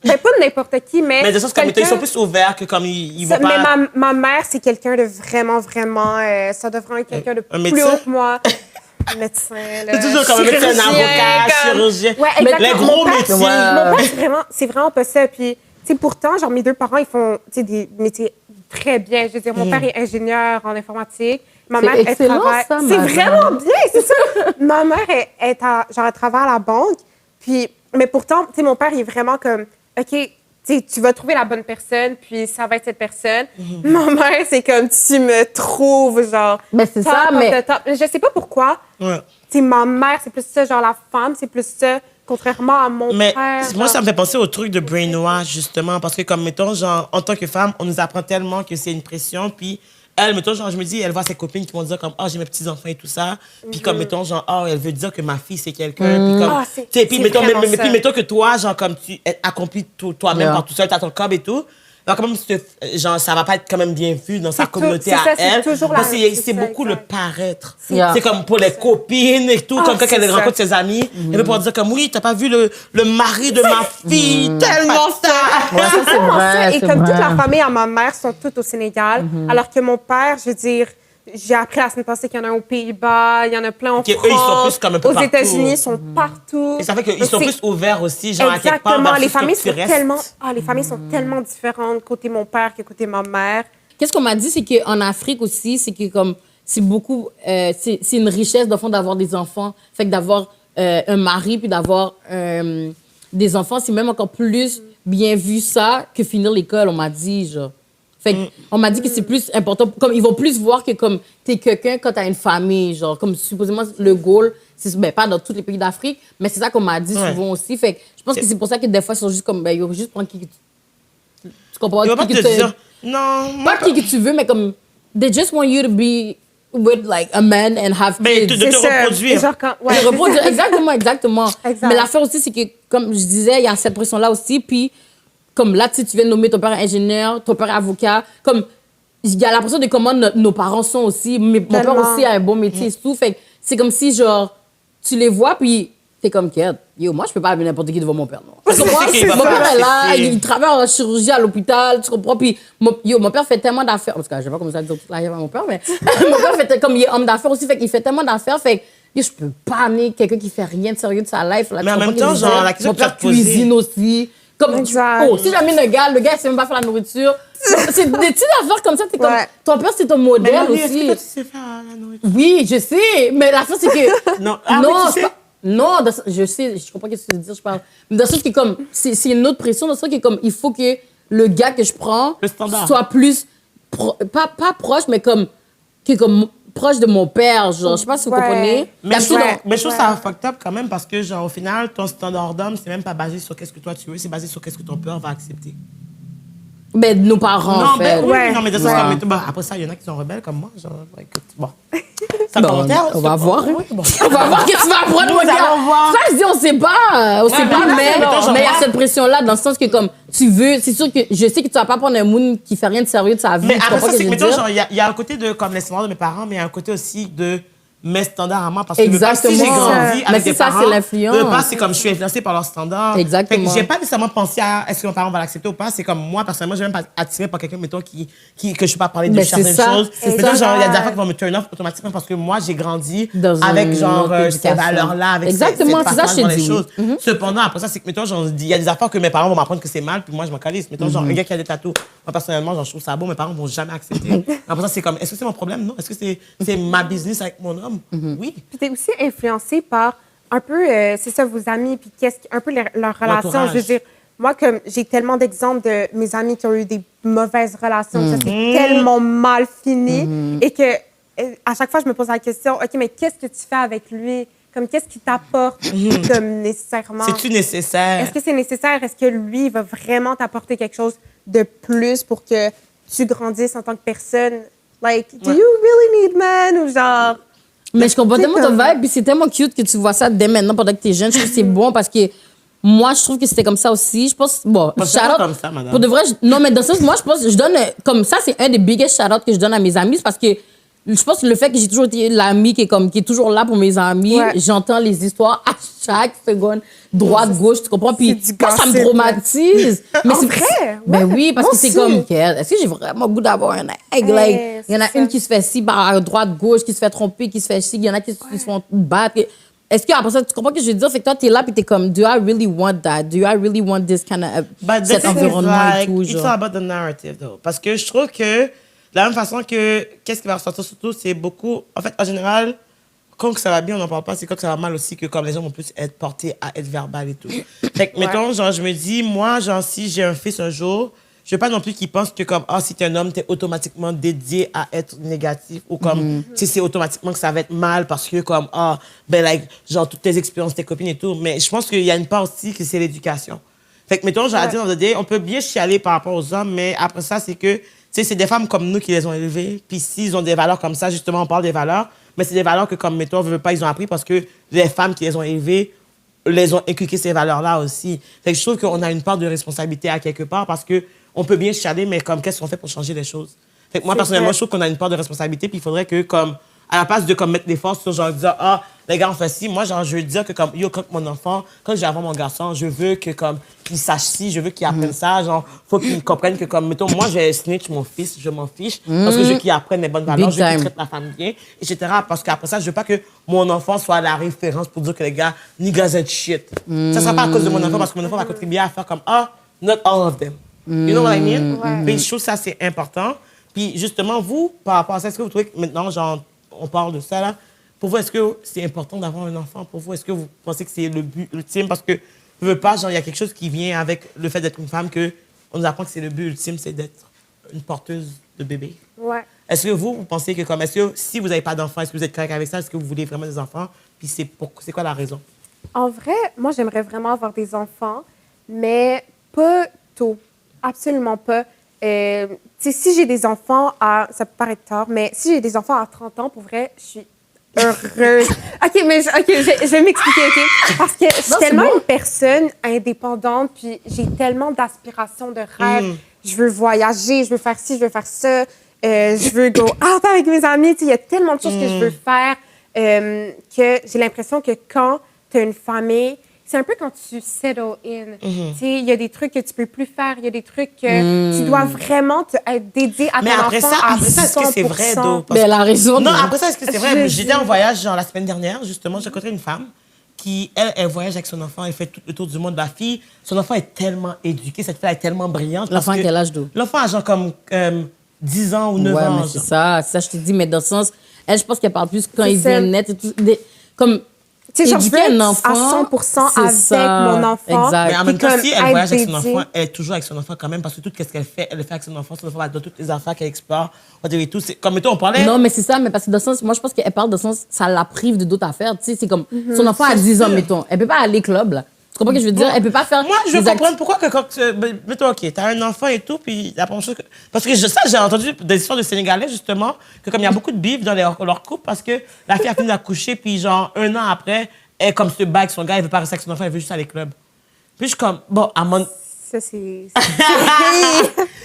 ben, pas n'importe qui, mais. de sens comme ils quelqu'un- sont plus ouverts que comme ils vont Ça, mais pas. ma mère, c'est quelqu'un de vraiment, ça devrait être quelqu'un de Un plus médecin? haut que moi. Médecin, là. C'est toujours comme un médecin, un chirurgien, avocat, comme- chirurgien. Ouais, Les exactement. gros Mon père, métiers. Mon père, c'est vraiment pas ça. Puis, tu sais, pourtant, genre, mes deux parents, ils font, tu sais, des métiers très bien. Je veux dire, mon père est ingénieur en informatique. Ma C'est mère, elle excellent, travaille. ça, C'est madame. vraiment bien, c'est ça. Ma mère, elle travaille à la banque. Puis, mais pourtant, tu sais, mon père, il est vraiment comme, OK, tu sais, tu vas trouver la bonne personne, puis ça va être cette personne. Ma mère, c'est comme, tu me trouves, genre. Mais c'est top ça, of mais- the top. Je sais pas pourquoi. Ouais. Tu sais, ma mère, c'est plus ça, genre la femme, c'est plus ça, contrairement à mon Mais père. moi, genre. ça me fait penser au truc de brainwash, justement, parce que, comme, mettons, genre, en tant que femme, on nous apprend tellement que c'est une pression, puis elle, mettons, genre, je me dis, elle voit ses copines qui vont dire, comme, oh, j'ai mes petits-enfants et tout ça, puis comme, mettons, genre, oh, elle veut dire que ma fille, c'est quelqu'un, puis comme, Ah, c'est- tu sais, puis c'est mettons, vraiment ça. puis mettons que toi, genre, comme, tu accomplis toi-même Yeah. par tout seul, t'as ton job et tout, alors, quand même, genre, ça va pas être quand même bien vu dans sa C'est communauté c'est à ça, c'est elle, toujours la parce que même, c'est c'est ça, beaucoup le exact. paraître. Yeah. C'est comme pour les copines et tout, Ah, comme quand c'est elle ça. rencontre ses amis, elle peut pouvoir dire comme, oui, t'as pas vu le mari de ma fille, tellement ça! Ouais, ça, c'est Vraiment ça. vrai, Et c'est comme toute vrai. la famille à ma mère sont toutes au Sénégal, alors que mon père, je veux dire, j'ai appris la semaine passée qu'il y en a aux Pays-Bas, il y en a plein en Ok, eux, France. ils sont plus comme un peu aux partout. États-Unis, ils sont partout. Et ça fait qu'ils Donc, sont c'est- plus ouverts aussi, genre, à quelque part, Exactement. Les versus familles que tu sont restes. tellement, les familles sont tellement différentes côté mon père que côté ma mère. Qu'est-ce qu'on m'a dit, c'est qu'en Afrique aussi, c'est que comme c'est beaucoup, c'est une richesse de fond d'avoir des enfants. Fait que d'avoir un mari puis d'avoir des enfants, c'est même encore plus bien vu ça que finir l'école. On m'a dit, genre. Fait on m'a dit que c'est plus important, comme ils vont plus voir que comme t'es quelqu'un quand t'as une famille, genre comme supposément le goal, c'est ben pas dans tous les pays d'Afrique, mais c'est ça qu'on m'a dit souvent aussi. Fait que je pense que c'est pour ça que des fois ils sont juste comme ben yo, juste prendre qui tu comprends Il va pas te dire, non, moi, pas qui que tu veux, mais comme they just want you to be with like a man and have mais kids. de te reproduire. Genre quand, De reproduire, exactement. Exact. Mais l'affaire aussi, c'est que, comme je disais, il y a cette pression-là aussi. Puis, comme là, tu viens de nommer ton père ingénieur, ton père avocat. Comme, il y a l'impression de comment nos parents sont aussi. Mais mon père aussi a un bon métier et tout. Fait que c'est comme si, genre, tu les vois, puis t'es comme, Ked, yo, moi, je peux pas appeler n'importe qui devant mon père, non. Tu comprends? Mon père est là, il travaille en chirurgie à l'hôpital, tu comprends? Puis, mon père fait tellement d'affaires. En tout cas, je vais pas commencer à dire toute la vie à mon père, mais mon père fait comme il est homme d'affaires aussi, fait qu'il fait tellement d'affaires, fait que yo, je peux pas amener quelqu'un qui fait rien de sérieux de sa life. Là, Mais en même temps, genre, la question mon que tu as père posée- cuisine aussi. Comme, Exact. oh, si j'amène le gars il sait même pas faire la nourriture. C'est des petites affaires comme ça, t'es comme, ton père, c'est ton Mais modèle Marie, est-ce que aussi. toi, tu sais faire la nourriture? Oui, je sais, mais l'affaire, c'est que. Non. Ah, non, oui, tu c'est sais? pas- non, je sais, je comprends ce que tu veux dire, je parle. Mais dans le sens qui est comme, c'est une autre pression, dans le sens qui est comme, il faut que le gars que je prends Le standard. soit plus, pas proche, mais comme, qui est comme proche de mon père, genre, je sais pas si vous comprenez. Mais je trouve, D'habitude, mais je trouve ça fucked up quand même parce que, genre, au final, ton standard d'homme, c'est même pas basé sur qu'est-ce que toi tu veux, c'est basé sur qu'est-ce que ton père va accepter. ben, nos parents, en Non, fait. ben oui, Ouais. non, mais de toute Ouais. façon, bon, après ça, il y en a qui sont rebelles comme moi. Genre, écoute, bon. Ça Bon, commentaire, on va c'est- voir. Oui, bon. On va voir qu'est-ce que tu vas apprendre, mon Nous gars. allons voir. Ça, je dis, on sait pas. On sait mais pas, là, mais mettons, genre, mais il y a moi- cette pression-là, dans le sens que, comme, tu veux, c'est sûr que je sais que tu vas pas prendre un moon qui fait rien de sérieux de sa vie. Mais tu après comprends ça, ce c'est que, je veux mettons, dire? genre, il y a un côté de, comme, les standards de mes parents, mais il y a un côté aussi de mes standards à moi. Parce que si j'ai Exactement. grandi Mais avec c'est des ça, parents, c'est l'influence. de base, c'est comme je suis influencée par leurs standards. Exactement. Fait que j'ai pas nécessairement pensé à est-ce que mes parents vont l'accepter ou pas. C'est comme moi, personnellement, je vais même pas attirée par quelqu'un, mettons, que je peux pas parler de Mais c'est certaines ça. choses. C'est Mettons, ça. genre, il y a des affaires qui vont me turn off automatiquement parce que moi, j'ai grandi Dans avec, une genre, autre ces éducation. valeurs-là, avec Exactement, cette c'est ça, façon de voir je les t'ai dit, choses. Cependant, après ça, c'est que, mettons, genre, il y a des affaires que mes parents vont m'apprendre que c'est mal, puis moi, je m'en calisse. Mettons, genre, un gars qui a des tatous. Moi, personnellement, genre, je trouve ça beau, mes parents vont jamais accepter. Après ça, c'est comme, est-ce que c'est mon problème? Non. Est-ce que c'est ma business avec mon homme? Oui. Puis t'es aussi influencé par un peu, c'est ça, vos amis, puis un peu leur relation. L'entourage. Je veux dire, moi, comme j'ai tellement d'exemples de mes amis qui ont eu des mauvaises relations, ça s'est tellement mal fini, et que à chaque fois, je me pose la question, OK, mais qu'est-ce que tu fais avec lui? Comme, qu'est-ce qui t'apporte comme nécessairement? C'est-tu nécessaire? Est-ce que c'est nécessaire? Est-ce que lui, il va vraiment t'apporter quelque chose de plus pour que tu grandisses en tant que personne? Like, do you really need man? Ou genre... Mais je comprends C'est tellement ton comme- vibe, puis c'est tellement cute que tu vois ça dès maintenant pendant que t'es jeune. Je trouve que c'est bon parce que moi, je trouve que c'était comme ça aussi. Je pense, bon, c'est shout-out- pas comme ça, madame. Pour de vrai, non, mais dans ce sens, moi, je pense, je donne, comme ça, c'est un des biggest shout-outs que je donne à mes amis, c'est parce que je pense que le fait que j'ai toujours été l'ami qui est toujours là pour mes amis, Ouais. j'entends les histoires à chaque seconde, droite, gauche, tu comprends? Puis c'est du moi, ça me gossip, traumatise. Mais En c'est vrai? Ben Ouais. oui, parce Moi que c'est aussi. comme, est-ce que j'ai vraiment le goût d'avoir un egg? Like, il y en a c'est une ça. qui se fait ci, à droite, gauche, qui se fait tromper, qui se fait ci, il y en a qui se font battre. Est-ce que après ça, tu comprends ce que je veux dire? Fait que toi, t'es là, puis t'es comme, do I really want that? Do I really want this kind of, But the cet thing is, environnement et like, tout, it's genre? all about the narrative, though. Parce que je trouve que, de la même façon que, qu'est-ce qui va ressortir surtout, c'est beaucoup, en fait, en général, quand ça va bien, on n'en parle pas, c'est quand ça va mal aussi que comme les gens vont plus être portés à être verbal et tout. Fait que, mettons, genre, je me dis, moi, genre, si j'ai un fils un jour, je veux pas non plus qu'il pense que comme, ah, si t'es un homme, t'es automatiquement dédié à être négatif ou comme, tu sais, c'est automatiquement que ça va être mal parce que comme, ah, ben, like, genre, toutes tes expériences, tes copines et tout. Mais je pense qu'il y a une part aussi que c'est l'éducation. Fait que, mettons, j'ai à dire, on peut bien chialer par rapport aux hommes, mais après ça, c'est que, tu sais, c'est des femmes comme nous qui les ont élevées. Puis s'ils ont des valeurs comme ça, justement, on parle des valeurs, mais c'est des valeurs que, comme, mettons, veut pas, ils ont appris parce que les femmes qui les ont élevées les ont inculqué ces valeurs-là aussi. Fait que je trouve qu'on a une part de responsabilité à quelque part parce que on peut bien chialer, mais comme, qu'est-ce qu'on fait pour changer les choses? Fait que moi, personnellement, je trouve qu'on a une part de responsabilité, puis il faudrait que, comme, à la place de comme, mettre des forces sur genre dire, ah, les gars, on fait ci, moi, genre, je veux dire que, comme, yo, quand mon enfant, quand je vais avoir mon garçon, je veux que, comme, qu'il sache ci, je veux qu'il apprenne ça, genre, faut qu'il comprenne que, comme, mettons, moi, je vais snitch mon fils, je m'en fiche, parce que je veux qu'il apprenne les bonnes valeurs, Big je veux qu'il time. traite la femme bien, etc. Parce qu'après ça, je veux pas que mon enfant soit la référence pour dire que les gars, niggas and shit. Ça sera pas à cause de mon enfant, parce que mon enfant va contribuer à faire comme, ah, not all of them. You know what I mean? Puis je trouve que ça, c'est important. Puis justement, vous, par rapport à ça, est-ce que vous trouvez que maintenant, genre, on parle de ça, là, pour vous, est-ce que c'est important d'avoir un enfant? Pour vous, est-ce que vous pensez que c'est le but ultime? Parce que, je veux pas, genre, il y a quelque chose qui vient avec le fait d'être une femme que on nous apprend que c'est le but ultime, c'est d'être une porteuse de bébé. Ouais. Est-ce que vous pensez que est-ce que si vous n'avez pas d'enfants, est-ce que vous êtes correct avec ça? Est-ce que vous voulez vraiment des enfants? Puis c'est quoi la raison? En vrai, moi, j'aimerais vraiment avoir des enfants, mais pas tôt. Absolument pas. Si j'ai des enfants ça peut paraître tard, mais si j'ai des enfants à 30 ans, pour vrai, je suis heureuse. OK, mais je vais m'expliquer, OK? Parce que je suis tellement une personne indépendante, puis j'ai tellement d'aspirations, de rêves. Je veux voyager, je veux faire ci, je veux faire ça. Je veux go out avec mes amis. Il y a tellement de choses que je veux faire que j'ai l'impression que quand tu as une famille, c'est un peu quand tu settle in. Il y a des trucs que tu peux plus faire, il y a des trucs que tu dois vraiment être dédié à ton enfant à 100%. Mais après ça, est-ce que c'est vrai, Do? Mais elle a raison. Non, après ça, est-ce que c'est vrai? J'étais en voyage la semaine dernière, justement, j'ai rencontré une femme qui, elle voyage avec son enfant, elle fait tout le tour du monde. La fille, son enfant est tellement éduqué, cette fille est tellement brillante. L'enfant à quel âge, Do? L'enfant a genre comme 10 ans ou 9 ans. Ouais, mais c'est ça, je te dis, mais dans le sens, elle, je pense qu'elle parle plus quand il vient naître et tout. Comme, éduquer un enfant, à 100% avec mon enfant. Exact. Mais en même temps, si elle voyage avec son dédiée. enfant, elle est toujours avec son enfant quand même, parce que tout ce qu'elle fait, elle le fait avec son enfant va dans toutes les affaires qu'elle explore. Et tout. Comme mettons, on parlait. Non, mais c'est ça, mais parce que dans le sens, moi, je pense qu'elle parle dans le sens, ça la prive de d'autres affaires. Tu sais, c'est comme, son enfant a 10 ans, mettons. Elle peut pas aller club, là. Tu comprends ce que je veux dire? Elle peut pas faire. Moi, je veux comprendre pourquoi que quand mettons, OK, t'as un enfant et tout, puis la première chose que... Parce que ça, j'ai entendu des histoires de Sénégalais, justement, que comme il y a beaucoup de bif dans leur couple, parce que la fille a fini d'accoucher, puis genre, 1 an après, elle comme se bat avec son gars, elle veut pas rester avec son enfant, elle veut juste aller au club. Puis je suis comme, bon, à mon... Ça, c'est...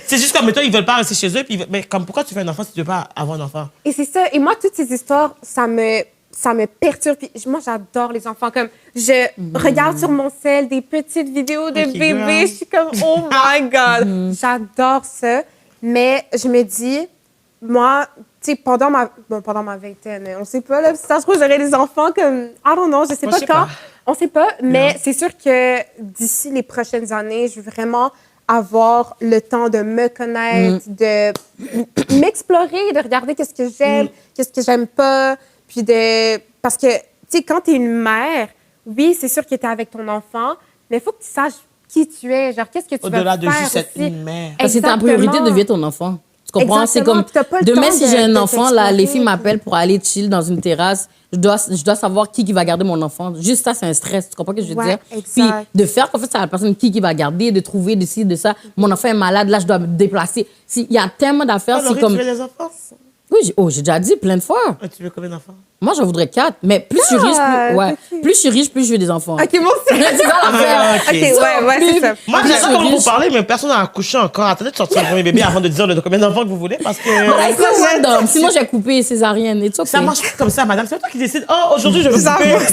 C'est juste comme, mettons, ils veulent pas rester chez eux, puis mais comme, pourquoi tu fais un enfant si tu veux pas avoir un enfant? Et c'est ça. Et moi, toutes ces histoires, ça me perturbe. Puis moi, j'adore les enfants. Comme, je regarde sur mon cell des petites vidéos de Ok, bébés. girl. Je suis comme, oh my God. J'adore ça. Mais je me dis, moi, tu sais, pendant ma vingtaine, on sait pas, là, si ça se trouve, j'aurai des enfants comme, I don't know, je sais Moi, pas je sais quand. pas. On sait pas. Mais Non. c'est sûr que d'ici les prochaines années, je veux vraiment avoir le temps de me connaître, de m'explorer, de regarder qu'est-ce que j'aime, qu'est-ce que j'aime pas. Puis parce que, tu sais, quand tu es une mère, oui, c'est sûr que tu es avec ton enfant, mais il faut que tu saches qui tu es. Genre, qu'est-ce que tu Au-delà vas de faire juste être aussi. une mère. Parce que c'est ta priorité de vivre ton enfant. Tu comprends? C'est Exactement. comme, Puis t'as pas le demain, temps si j'ai un de enfant, là, les filles t'explorer. m'appellent pour aller chill dans une terrasse. Je dois savoir qui va garder mon enfant. Juste ça, c'est un stress. Tu comprends ce que je veux Ouais, dire? exact. Puis de faire confiance à la personne qui va garder, de trouver, de ci, de ça. Mon enfant est malade, là, je dois me déplacer. Il y a tellement d'affaires. Laurie, C'est comme... tu veux des enfants? Oui, j'ai déjà dit plein de fois. Tu veux combien d'enfants? Moi, j'en voudrais 4. Mais plus je suis riche, ok. plus je suis riche, plus je veux des enfants. OK, moi aussi. C'est ça l'affaire. Ok. Ouais, c'est ça. Moi, Plus j'ai je ça suis comment vous riche. parler, mais personne n'a accouché encore. Attendez de sortir le premier bébé avant de dire de combien d'enfants que vous voulez, parce que... C'est random. Sinon, j'ai coupé césarienne et tout. Ça marche pas comme ça, madame. C'est toi qui décides. Oh, aujourd'hui, je veux Ça couper. marche,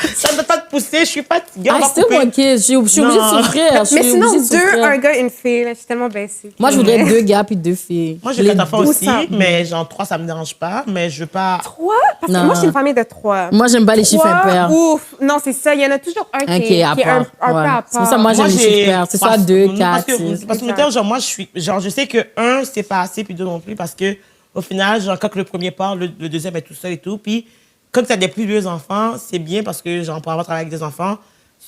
c'est Ça ne peut pas te pousser. Je suis fatiguée. On Ah, va c'était couper. moi qui. Je suis obligée de Non. souffrir. Mais sinon, obligée de 2, souffrir. un gars, une fille. Là, je suis tellement baissée. Moi, je voudrais 2 gars puis 2 filles. Moi, j'ai Les 4 enfants deux. aussi, ça? mais genre 3, ça me dérange pas. Mais je veux pas... 3? Parce que Non. moi, je suis une famille de 3. Moi, j'aime pas les chiffres impairs. Ouf. Non, c'est ça. Il y en a toujours un Ok, qui est à un part. peu Ouais. à part. C'est pour ça, moi, j'aime les chiffres impairs. C'est soit 2, 4, Parce 6. que mettons, genre, moi, je sais que 1, c'est pas assez, puis 2 non plus, parce que au final, genre, quand le premier part, le deuxième est tout seul et tout. Puis, quand tu as des plus vieux enfants, c'est bien parce que, genre, pour avoir travaillé avec des enfants,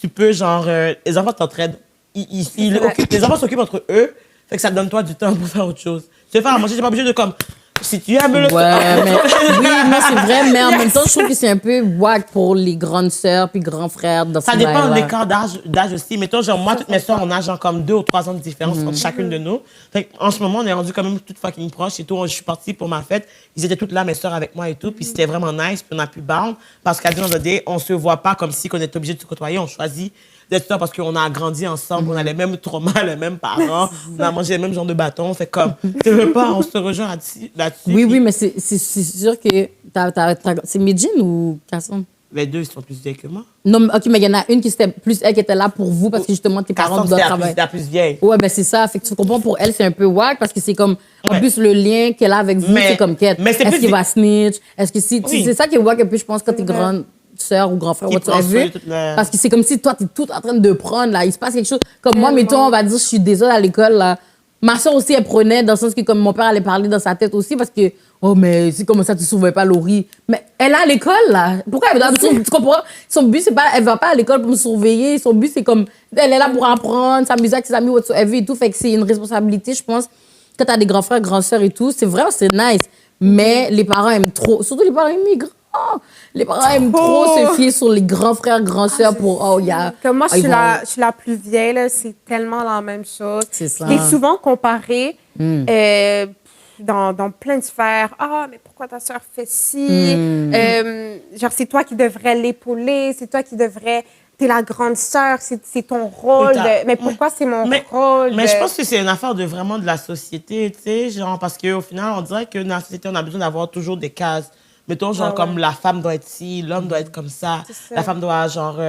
tu peux, genre, les enfants t'entraident. Les enfants s'occupent entre eux, fait que ça te donne toi du temps pour faire autre chose. Tu veux faire à manger, t'es pas obligé de comme. Si tu aimes le Ouais, mais oui, non, c'est vrai, mais en même temps, je trouve que c'est un peu wack pour les grandes sœurs puis grands frères dans Ça ce dépend de bail-là. l'écart d'âge aussi. Mettons, genre, moi, toutes mes soeurs, on a genre comme 2 ou 3 ans de différence entre chacune de nous. Fait en ce moment, on est rendu quand même toutes fucking proches et tout. Je suis partie pour ma fête. Ils étaient toutes là, mes soeurs, avec moi et tout. Puis c'était vraiment nice. Puis on a pu bound. Parce qu'à the end of the day, on se voit pas comme si on était obligé de se côtoyer. On choisit d'être là parce qu'on a grandi ensemble. On a les mêmes traumas, les mêmes parents. On a mangé les mêmes genres de bâtons. Fait comme, tu veux pas, on se rejoint là-dessus. Oui, oui, mais c'est sûr que c'est Medjin ou Kasson? Les deux, ils sont plus vieilles que moi. Non, mais OK, mais il y en a une qui c'était plus elle qui était là pour vous parce que justement tes parents Cassandre, doivent c'était travailler. la plus vieille. Ouais, ben c'est ça. Fait que tu comprends, pour elle, c'est un peu wack parce que c'est comme. En Ouais. plus, le lien qu'elle a avec vous, Mais- c'est comme quête. mais c'est Est-ce plus qu'il des- va snitch? Est-ce que si. Oui. C'est ça qui est wack un peu, je pense, quand t'es grande sœur ou grand frère, Qui prend soin whatever. de toute la- Parce que c'est comme si toi, t'es tout en train de prendre, là. Il se passe quelque chose. Comme moi, mettons, on va dire, je suis désolée à l'école, là. Ma soeur aussi, elle prenait, dans le sens que comme mon père allait parler dans sa tête aussi, parce que, oh, mais c'est comme ça, tu ne surveilles pas Laurie. Mais elle est à l'école, là. Pourquoi elle va tu comprends? Son but, c'est pas, elle va pas à l'école pour me surveiller. Son but, c'est comme, elle est là pour apprendre, s'amuser avec ses amis, whatsoever et tout. Fait que c'est une responsabilité, je pense, quand t'as des grands frères, grands sœurs et tout, c'est vrai, c'est nice. Mais les parents aiment trop, surtout les parents immigrants. Les parents aiment trop se fier sur les grands frères, grands sœurs pour, Comme moi, je suis la plus vieille, là, c'est tellement la même chose. C'est ça. Et souvent comparé dans plein de sphères. Ah, mais pourquoi ta sœur fait ci? Genre, c'est toi qui devrais l'épauler, c'est toi qui devrais... T'es la grande sœur, c'est ton rôle. Mais pourquoi c'est mon rôle? Mais je pense que c'est une affaire vraiment de la société, tu sais, genre, parce qu'au final, on dirait que dans la société, on a besoin d'avoir toujours des cases. Mettons, genre, comme la femme doit être ci, l'homme doit être comme ça. La femme doit, genre,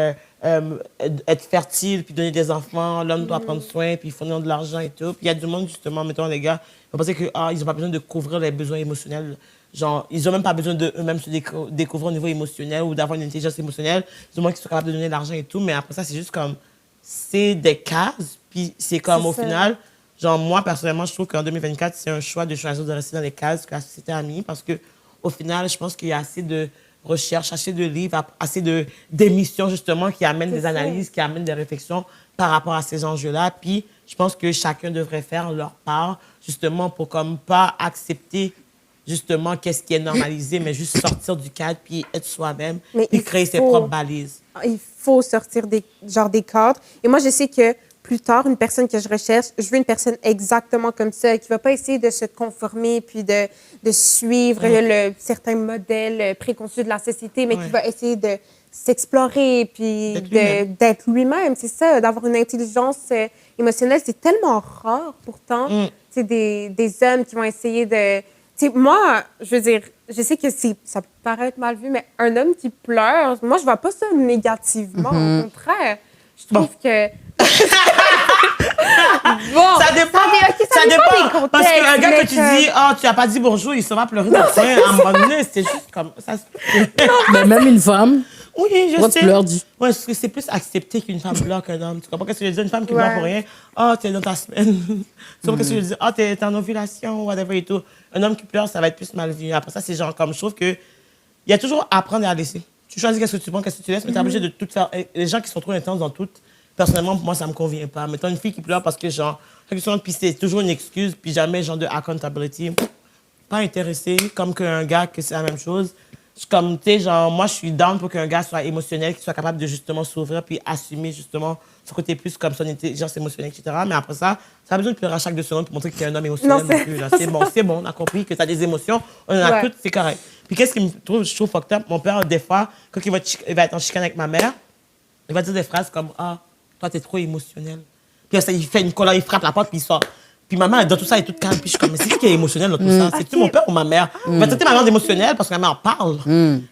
être fertile, puis donner des enfants. L'homme doit prendre soin, puis fournir de l'argent et tout. Puis il y a du monde, justement, mettons, les gars, ils vont penser qu'ils n'ont pas besoin de couvrir les besoins émotionnels. Genre, ils n'ont même pas besoin d'eux-mêmes se découvrir au niveau émotionnel ou d'avoir une intelligence émotionnelle. Du moins qu'ils sont capables de donner de l'argent et tout. Mais après ça, c'est juste comme... C'est des cases. Puis c'est comme, au final... Genre, moi, personnellement, je trouve qu'en 2024, c'est un choix de choisir de rester dans les cases que la société a mis. Parce que au final, je pense qu'il y a assez de recherches, assez de livres, assez d'émissions, justement, qui amènent des analyses, qui amènent des réflexions par rapport à ces enjeux-là. Puis, je pense que chacun devrait faire leur part, justement, pour comme pas accepter, justement, qu'est-ce qui est normalisé, mais juste sortir du cadre, puis être soi-même, puis créer ses propres balises. Il faut sortir des cadres. Et moi, je sais que plus tard, une personne que je recherche, je veux une personne exactement comme ça, qui ne va pas essayer de se conformer puis de suivre certains modèles préconçus de la société, mais qui va essayer de s'explorer puis d'être lui-même. C'est ça, d'avoir une intelligence émotionnelle. C'est tellement rare, pourtant. C'est des hommes qui vont essayer de... moi, je veux dire, je sais que ça peut paraître mal vu, mais un homme qui pleure, moi, je ne vois pas ça négativement. Au contraire, je trouve que... Ça dépend. Ça dépend des contextes. Parce qu'un gars que tu dis, tu n'as pas dit bonjour, il se va pleurer dans le coin. À un moment donné, c'est juste comme ça. Mais même une femme. Oui, je sais. Pleure, dis. Ouais, c'est plus accepté qu'une femme pleure qu'un homme. Tu comprends ce que je veux dire? Une femme qui pleure pour rien, t'es dans ta semaine. Tu comprends ce que je veux dire? T'es en ovulation, whatever et tout. Un homme qui pleure, ça va être plus mal vu. Après ça, c'est genre comme, je trouve que il y a toujours à apprendre et à laisser. Tu choisis qu'est-ce que tu prends, qu'est-ce que tu laisses, mais t'es obligé de tout faire. Et les gens qui sont trop intenses dans tout, personnellement, pour moi, ça me convient pas. Mettons une fille qui pleure parce que, genre, puis c'est toujours une excuse, puis jamais, genre, de accountability. Pas intéressé, comme qu'un gars, que c'est la même chose. Comme, tu sais, genre, moi, je suis down pour qu'un gars soit émotionnel, qu'il soit capable de, justement, s'ouvrir, puis assumer, justement, son côté plus comme son intelligence émotionnelle, etc. Mais après ça, ça a besoin de pleurer à chaque 2 secondes pour montrer qu'il y a un homme émotionnel non plus. C'est bon, on a compris que tu as des émotions, on en a toutes, c'est correct. Puis qu'est-ce qui je trouve fucked up? Mon père, des fois, quand il va être en chicane avec ma mère, il va dire des phrases comme, toi, t'es trop émotionnel. Puis ça, il fait une colère, il frappe la porte, puis il sort. Puis ma mère, dans tout ça, elle est toute calme. Puis je suis comme, mais c'est qui est émotionnel dans tout ça? C'est-tu mon père ou ma mère? Il va traiter ma mère d'émotionnelle parce que ma mère parle.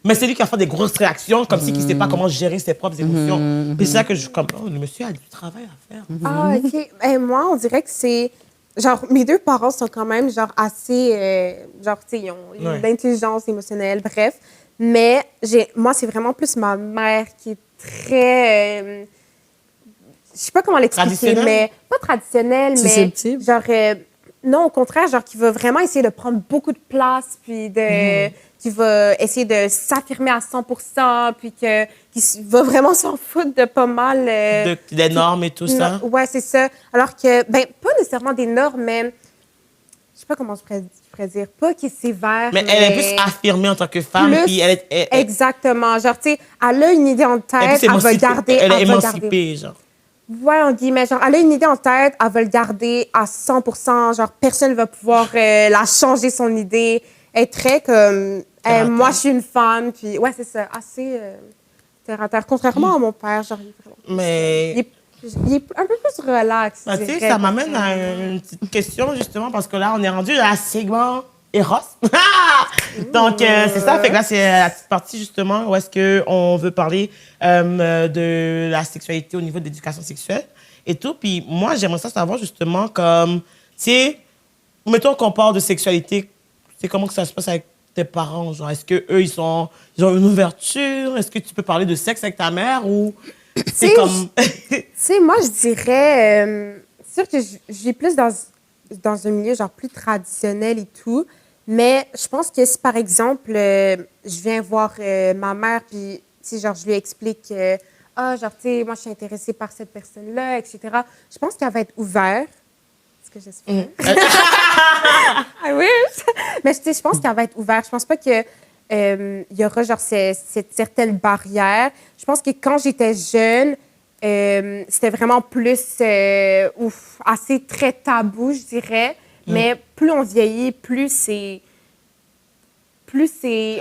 Mais c'est lui qui a fait des grosses réactions, comme s'il ne sait pas comment gérer ses propres émotions. Puis c'est ça que je suis comme, le monsieur a du travail à faire. OK. Moi, on dirait que c'est... Genre, mes 2 parents sont quand même, genre, assez... genre, tu sais, ils ont une intelligence émotionnelle, bref. Mais moi, c'est vraiment plus ma mère qui est très... je sais pas comment l'expliquer, mais pas traditionnelle, mais genre non, au contraire, genre qui va vraiment essayer de prendre beaucoup de place, puis qui va essayer de s'affirmer à 100%, puis qui va vraiment s'en foutre de pas mal des normes et tout ça. Ouais, c'est ça. Alors que pas nécessairement des normes, mais je sais pas comment je pourrais dire, pas qui est sévère. Mais elle est plus affirmée en tant que femme, puis elle est exactement, genre tu sais, elle a une idée en tête, elle va garder, elle est émancipée, genre. Ouais, en guillemets, genre, elle a une idée en tête, elle va le garder à 100%, genre, personne ne va pouvoir la changer son idée. Elle est très comme, moi, je suis une femme, puis, ouais, c'est ça, assez terre à terre. Contrairement à mon père, genre, mais... il est un peu plus relax. Tu sais, ça m'amène à une petite question, justement, parce que là, on est rendu à segment Eros. Donc, c'est ça. Fait que là, c'est la petite partie, justement, où est-ce qu'on veut parler de la sexualité au niveau de l'éducation sexuelle et tout. Puis moi, j'aimerais ça savoir, justement, comme, tu sais, mettons qu'on parle de sexualité, c'est comment que ça se passe avec tes parents? Genre, est-ce qu'eux, ils ont une ouverture? Est-ce que tu peux parler de sexe avec ta mère ou c'est comme... Tu sais, moi, je dirais... c'est sûr que je vis plus dans un milieu, genre, plus traditionnel et tout. Mais je pense que si, par exemple, je viens voir ma mère, puis, tu sais, genre, je lui explique, genre, tu sais, moi, je suis intéressée par cette personne-là, etc. Je pense qu'elle va être ouverte. Ce que j'espère. I wish. Mais tu sais, je pense qu'elle va être ouverte. Je pense pas que il y aura genre cette certaine barrière. Je pense que quand j'étais jeune, c'était vraiment plus assez très tabou, je dirais. Mais plus on vieillit, plus c'est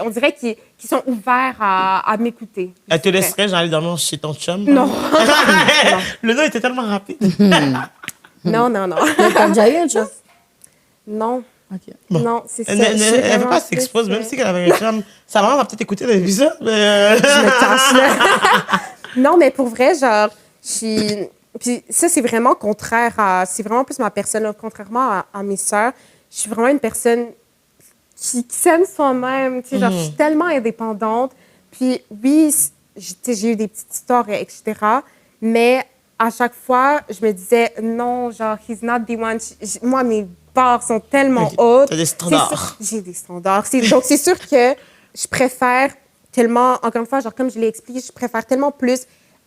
on dirait qu'ils sont ouverts à m'écouter. Elle te laisserait j'allais dormir chez ton chum? Non. Le nom était tellement rapide. Non. T'as déjà eu un chum? Non. OK. Bon. Non, c'est ça. Elle ne veut pas s'exposer, même si elle avait un chum. Sa maman va peut-être écouter l'épisode, mais... Je me cache, là. Non, mais pour vrai, genre, puis ça, c'est vraiment contraire à... C'est vraiment plus ma personne, là, contrairement à mes sœurs. Je suis vraiment une personne qui s'aime soi-même. Tu sais, genre, je suis tellement indépendante. Puis oui, j'ai eu des petites histoires, etc. Mais à chaque fois, je me disais, non, genre, he's not the one. Moi, mes barres sont tellement hautes. T'as des standards. J'ai des standards. Donc, c'est sûr que je préfère tellement, encore une fois, genre, comme je l'ai expliqué, je préfère tellement plus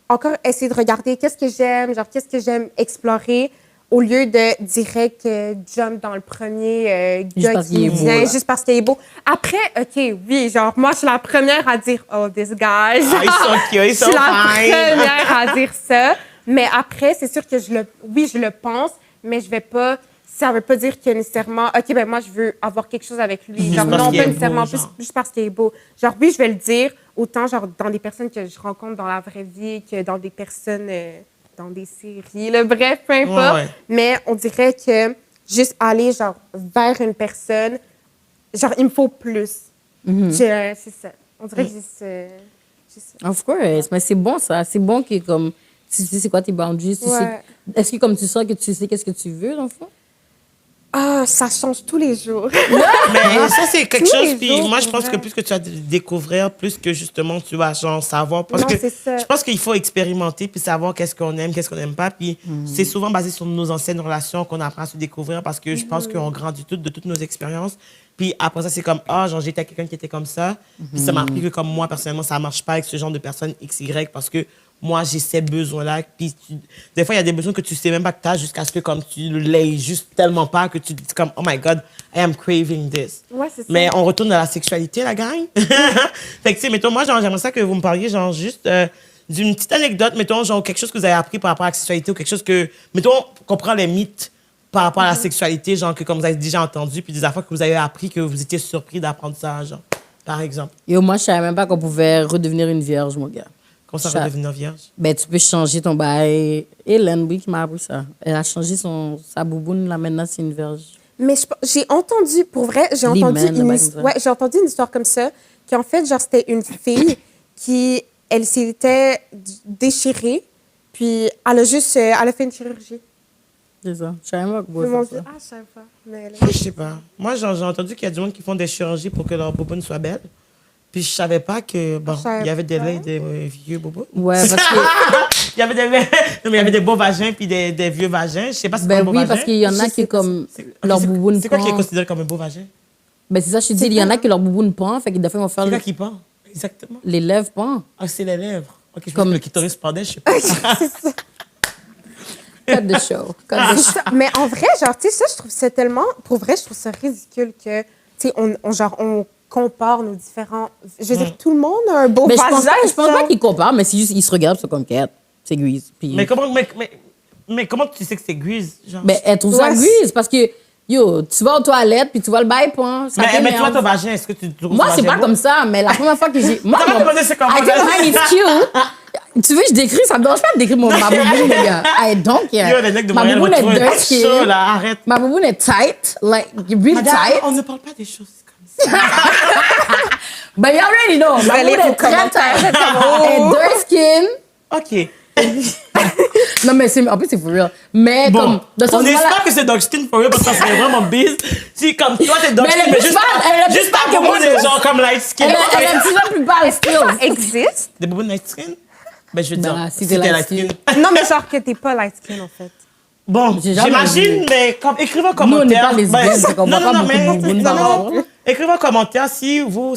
encore essayer de regarder qu'est-ce que j'aime explorer, au lieu de direct jump dans le premier gars qui vient juste parce qu'il est beau. Après, OK, oui, genre, moi, je suis la première à dire « Oh, this guy! » Ils sont cute, ils sont Je suis la fine. première à dire ça. Mais après, c'est sûr que je le pense, mais je vais pas... Ça veut pas dire que nécessairement, OK, ben moi, je veux avoir quelque chose avec lui. Genre, non, pas nécessairement, juste parce qu'il est beau. Genre, oui, je vais le dire, autant genre dans des personnes que je rencontre dans la vraie vie que dans des personnes, dans des séries, là, bref, peu importe. Ouais. Mais on dirait que juste aller, genre, vers une personne, genre, il me faut plus. C'est ça. On dirait que j'ai ça. Of course. Mais c'est bon, ça. C'est bon que, comme, tu sais c'est quoi tes boundaries. Tu sais, est-ce que, comme tu sens que tu sais qu'est-ce que tu veux, dans le fond? Ah, ça change tous les jours. Mais ça, c'est quelque Tous les chose. Puis jours, moi, je pour pense que vrai. plus que tu vas découvrir, plus que justement tu vas genre savoir. Parce Non, que c'est ça. je pense qu'il faut expérimenter puis savoir qu'est-ce qu'on aime, qu'est-ce qu'on n'aime pas. Puis c'est souvent basé sur nos anciennes relations qu'on apprend à se découvrir parce que je pense qu'on grandit de toutes nos expériences. Puis après ça, c'est comme, genre, j'étais avec quelqu'un qui était comme ça. Puis ça m'a appris que comme moi, personnellement, ça marche pas avec ce genre de personne XY parce que moi, j'ai ces besoins-là. Puis des fois, il y a des besoins que tu sais même pas que tu as jusqu'à ce que comme tu l'aies juste tellement pas que tu te dis comme, oh my God, I am craving this. Ouais, c'est ça. Mais on retourne à la sexualité, la gang. Fait que, tu sais, mettons, moi, genre, j'aimerais ça que vous me parliez, genre, juste d'une petite anecdote, mettons, genre, quelque chose que vous avez appris par rapport à la sexualité ou quelque chose que, mettons, qu'on prend les mythes par rapport à la sexualité, genre, que comme vous avez déjà entendu, puis des affaires que vous avez appris que vous étiez surpris d'apprendre ça, genre, par exemple. Yo, moi, je savais même pas qu'on pouvait redevenir une vierge, mon gars. Comment ça va devenir vierge? Ben, tu peux changer ton bail. Hélène, oui, qui m'a appris ça. Elle a changé sa bouboune, là, maintenant, c'est une vierge. Mais j'ai entendu, pour vrai, j'ai entendu une histoire comme ça, qu'en fait, genre, c'était une fille qui, elle s'était déchirée, puis elle a fait une chirurgie. C'est ça. Je savais pas Ils m'ont que dit, ah, je savais pas. Mais là... Je sais pas. Moi, j'ai entendu qu'il y a du monde qui font des chirurgies pour que leur bouboune soit belle. Puis je savais pas que, bon, il y avait des vieux bobos. Ouais, parce que... il y avait des beaux vagins puis des vieux vagins. Je sais pas si c'est un beau oui, vagin. parce qu'il y en a qui, comme, leur bouboune C'est quoi qui est pend. considéré comme un beau vagin? Ben, c'est ça, je te dis, il y en a qui leur bouboune pend, fait qu'ils des fois, ils vont faire C'est quoi qui pend? Exactement. les lèvres pend. Ah, c'est les lèvres. OK, je Comme- pense que le clitoris pendait, je sais pas. Cut the show. Cut the show. Mais en vrai, genre, tu sais, ça, je trouve ça tellement... Pour vrai, je trouve ça ridicule que, tu sais, on compare nos différents... Je veux dire, tout le monde a un beau Mais vagin. je pense pas qu'ils comparent, mais c'est juste qu'ils se regardent, c'est comme quête. C'est grise. Puis... Mais comment tu sais que c'est grise? Genre? Ben, elle trouve ça Ouais. grise parce que, yo, tu vas aux toilettes, puis tu vois le bail point. Ça Mais t'énerve. toi, ton vagin, est-ce que tu trouves Moi, ton c'est vagin pas beau? comme ça, mais la première fois que j'ai. Moi, Comment tu connais c'est comment? I think mine is cute. Tu veux que je décris? Ça me dérange pas de décrire ma bouboune, les gars. I don't care. Yo, les mecs de Ma Montréal vont bouboune est trouver dirt chaud, skin. là, arrête. Ma bouboune est tight, like, real Madame, tight. on ne parle pas des choses comme ça. Ben, you already know. Ma vais lire bouboune vos est très commentaires. tight. Elle est dirt skin. OK. Non, mais en plus, c'est for real. Mais Bon, comme, de ce on moment-là. espère que c'est Dogstein for real parce que ça serait vraiment bise. Si, comme toi, t'es Dogstein, elle est mais plus juste pâle, elle est plus juste pas pâle que moi, des c'est- gens comme light skin. Elle est un petit peu plus pâle, still. Existe? Des boubous light skin? Ben, je veux Ben, dire, si si t'es t'es light light skin. skin. Non, mais genre que t'es pas light skin, en fait. Bon, J'ai jamais j'imagine, vu. mais comme, écrivez un Nous, on n'est commentaire. pas lesbiennes, c'est qu'on voit pas beaucoup de bouboune dans non, le monde. écrivez un commentaire si vous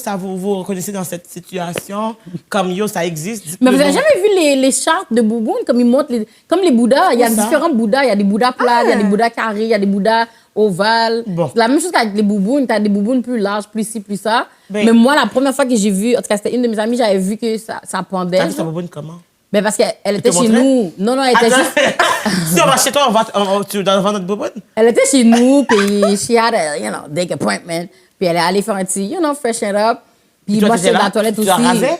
reconnaissez dans cette situation, comme yo, ça existe. Mais vous Dites-le avez bon. jamais vu les chartes de bouboune, comme ils montrent, comme les bouddhas. Il y a Où ça? différents bouddhas. Il y a des bouddhas plats, il y a des bouddhas carrés, il y a des bouddhas ovales. Bon. C'est la même chose qu'avec les boubounes. Tu as des boubounes plus larges, plus ci, plus ça. Ben- Mais moi, la première fois que j'ai vu, en tout cas, c'était une de mes amies, j'avais vu que ça pendait. T'as vu sa bouboune comment? Mais parce qu'elle était te chez montrait? nous. Non, elle était Attends, juste... si on va chez toi, tu dois vendre notre bouboune? Elle était chez nous, puis she had a, big appointment. Puis elle est allée faire un petit, freshen up. Puis Toi, moi, t'étais j'étais dans là? la toilette Tu aussi. la rasais?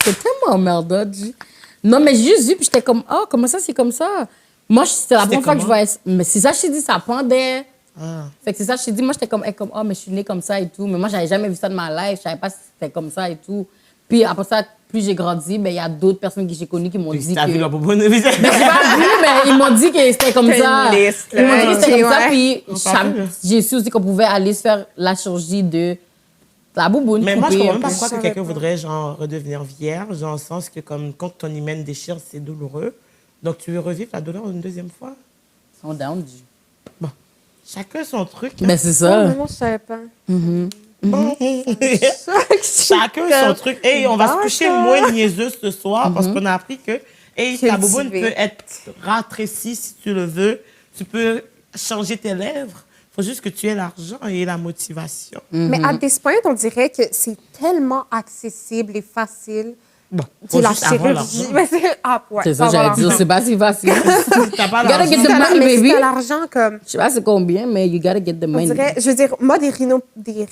C'est tellement emmerdant, G. Non, mais j'ai juste vu, puis j'étais comme, oh, comment ça, c'est comme ça? Moi, c'était la C'était première fois que je comment? voyais. Mais c'est ça, je t'ai dit, ça pendait. Ah. Fait que c'est ça, je t'ai dit, moi, j'étais comme, oh, mais je suis née comme ça et tout. Mais moi, j'avais jamais vu ça de ma life. Je savais pas si c'était comme ça et tout. Puis après ça, plus j'ai grandi, ben, il y a d'autres personnes que j'ai connues qui m'ont dit T'as que. vu la bouboune? Mais j'ai pas vu, mais ils m'ont dit que c'était comme T'as ça. une liste, Ils m'ont dit que c'était là. comme ça, Ouais. puis On s'en fout, là. j'ai su aussi qu'on pouvait aller se faire la chirurgie de la bouboune. Mais moi, je coupée comprends un même pas peu. pourquoi que savais quelqu'un pas. voudrait genre redevenir vierge, dans le sens que comme quand ton hymen déchire, c'est douloureux. Donc tu veux revivre la douleur une deuxième fois. Ils sont down, G. Bon, chacun son truc. hein. Ben, c'est Oh, ça. mais moi, je savais pas. Bon. Chacun son truc. Et on va se coucher moins niaiseux ce soir parce qu'on a appris que ta bouboune Cultiver. peut être rafraîchie si tu le veux. Tu peux changer tes lèvres. Il faut juste que tu aies l'argent et la motivation. Mais à this point, on dirait que c'est tellement accessible et facile. Bon, C'est faut la juste avoir chirurgie. l'argent. Mais c'est ouais, C'est ça, faut avoir j'allais dire. l'argent. C'est pas si facile. T'as pas You gotta l'argent. get the money, Mais si baby. t'as l'argent, comme, Je sais pas c'est combien, mais you gotta get the on money. dirait, je veux dire, moi, des rhinoplasties,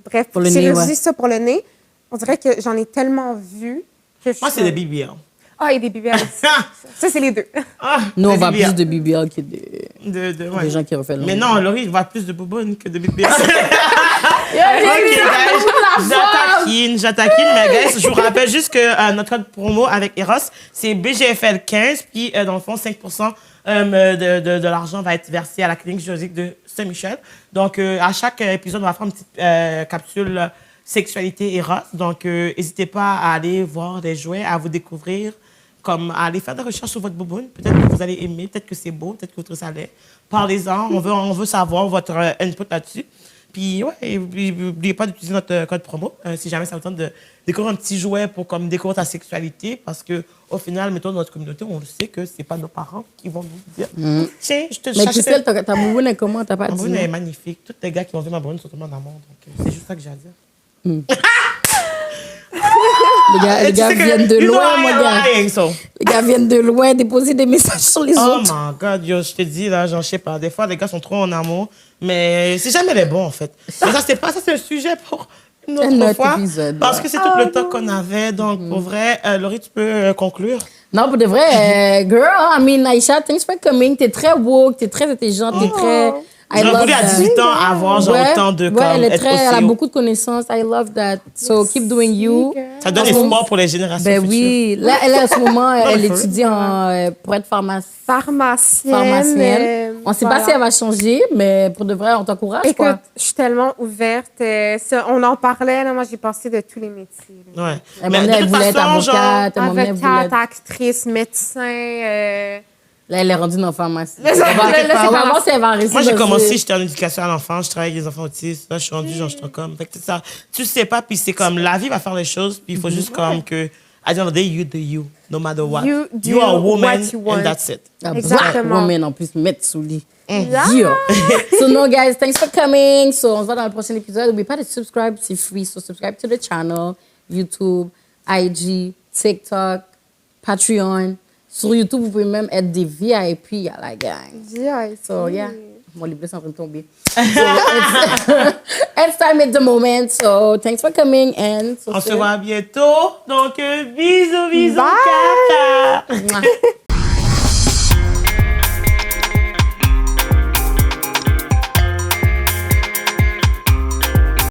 bref, Pour le nez, chirurgie, ouais. ça pour le nez, on dirait que j'en ai tellement vu que je Moi, suis c'est des comme- BBL. Ah, et des BBL aussi. Ça, c'est les deux. Ah, Nous, on des va BBL. plus de BBL que ouais. Ouais. des gens qui refait le Mais non, Laurie, il va plus de bouboune que de BBL. J'attaquine, mais guys, je vous rappelle juste que notre code promo avec Eros, c'est BGFL15, puis dans le fond, 5% de l'argent va être versé à la clinique juridique de Saint-Michel. Donc, à chaque épisode, on va faire une petite capsule sexualité Eros. Donc, n'hésitez pas à aller voir des jouets, à vous découvrir, comme à aller faire des recherches sur votre bouboune. Peut-être que vous allez aimer, peut-être que c'est beau, peut-être que vous trouvez ça laid. Parlez-en, on veut savoir votre input là-dessus. Puis, ouais, et n'oubliez pas d'utiliser notre code promo si jamais ça vous tente de découvrir un petit jouet pour comme découvrir ta sexualité. Parce que au final, mettons, dans notre communauté, on le sait que c'est pas nos parents qui vont nous dire tiens, je te Mais cherche. Christelle, ta bouboune est comment? T'as pas Ma dit? bouboune non? est magnifique. Tous les gars qui ont vu ma bouboune sont tombés en amour. Donc, c'est juste ça que j'ai à dire. Les gars viennent de loin, mon gars. Lying, so. Les gars viennent de loin déposer des messages sur les Oh autres. my God, yo, je te dis, là, j'en sais pas. Des fois, les gars sont trop en amour, mais c'est jamais les bons, en fait. Mais ça, c'est un sujet pour une autre Un autre fois. épisode, Parce ouais. que c'est tout le temps qu'on avait. Donc, pour vrai, Laurie, tu peux conclure. Non, pour de vrai, girl, I mean, Aïcha, thanks for coming. T'es très woke, t'es très intelligente, t'es très... I J'aurais love voulu à that. 18 ans avoir genre Ouais, autant de ouais, comme, elle est être très, elle a aussi- beaucoup de connaissances. I love that. So keep doing you. Ça donne Parce qu'on- espoir pour les générations Ben futures. oui. Là, elle, en ce moment, elle mais for étudie pour être pharmacienne. Pharmacienne. On ne sait pas si elle va changer, mais pour de vrai, on t'encourage, Écoute, quoi. je suis tellement ouverte. On en parlait, là, moi, j'ai passé de tous les métiers. là. Ouais. Elle Mais m'emmenait, elle de toute voulait être façon, genre, avocate, elle m'emmenait, elle voulait Avocate, être... actrice, médecin. Là, elle est rendue dans la pharmacie. Là, On va là, c'est on va pas- voir si elle va réussir. moi, j'ai dans commencé, ce- j'étais en éducation à l'enfance, je travaille avec des enfants autistes. Là, je suis rendue, genre, je suis comme. Fait que c'est ça. Tu sais pas, puis c'est comme la vie va faire les choses, puis il faut juste comme que. At the end of the day, you do you, no matter what. You do are a woman, what you want. and that's it. Ah, black Exactement. woman, en plus, mettre sous lit. Yeah. Yeah. So, no, guys, thanks for coming. So, on se voit dans le prochain épisode. N'oubliez pas de subscribe, c'est free. So, subscribe to the channel, YouTube, IG, TikTok, Patreon. Sur YouTube, vous pouvez même être des VIP à la gang. So, yeah. Mon livre est en train de tomber. So, it's time at the moment. So, thanks for coming. And On se voit bientôt. Donc, bisous, bisous, Bye. caca. Mouah.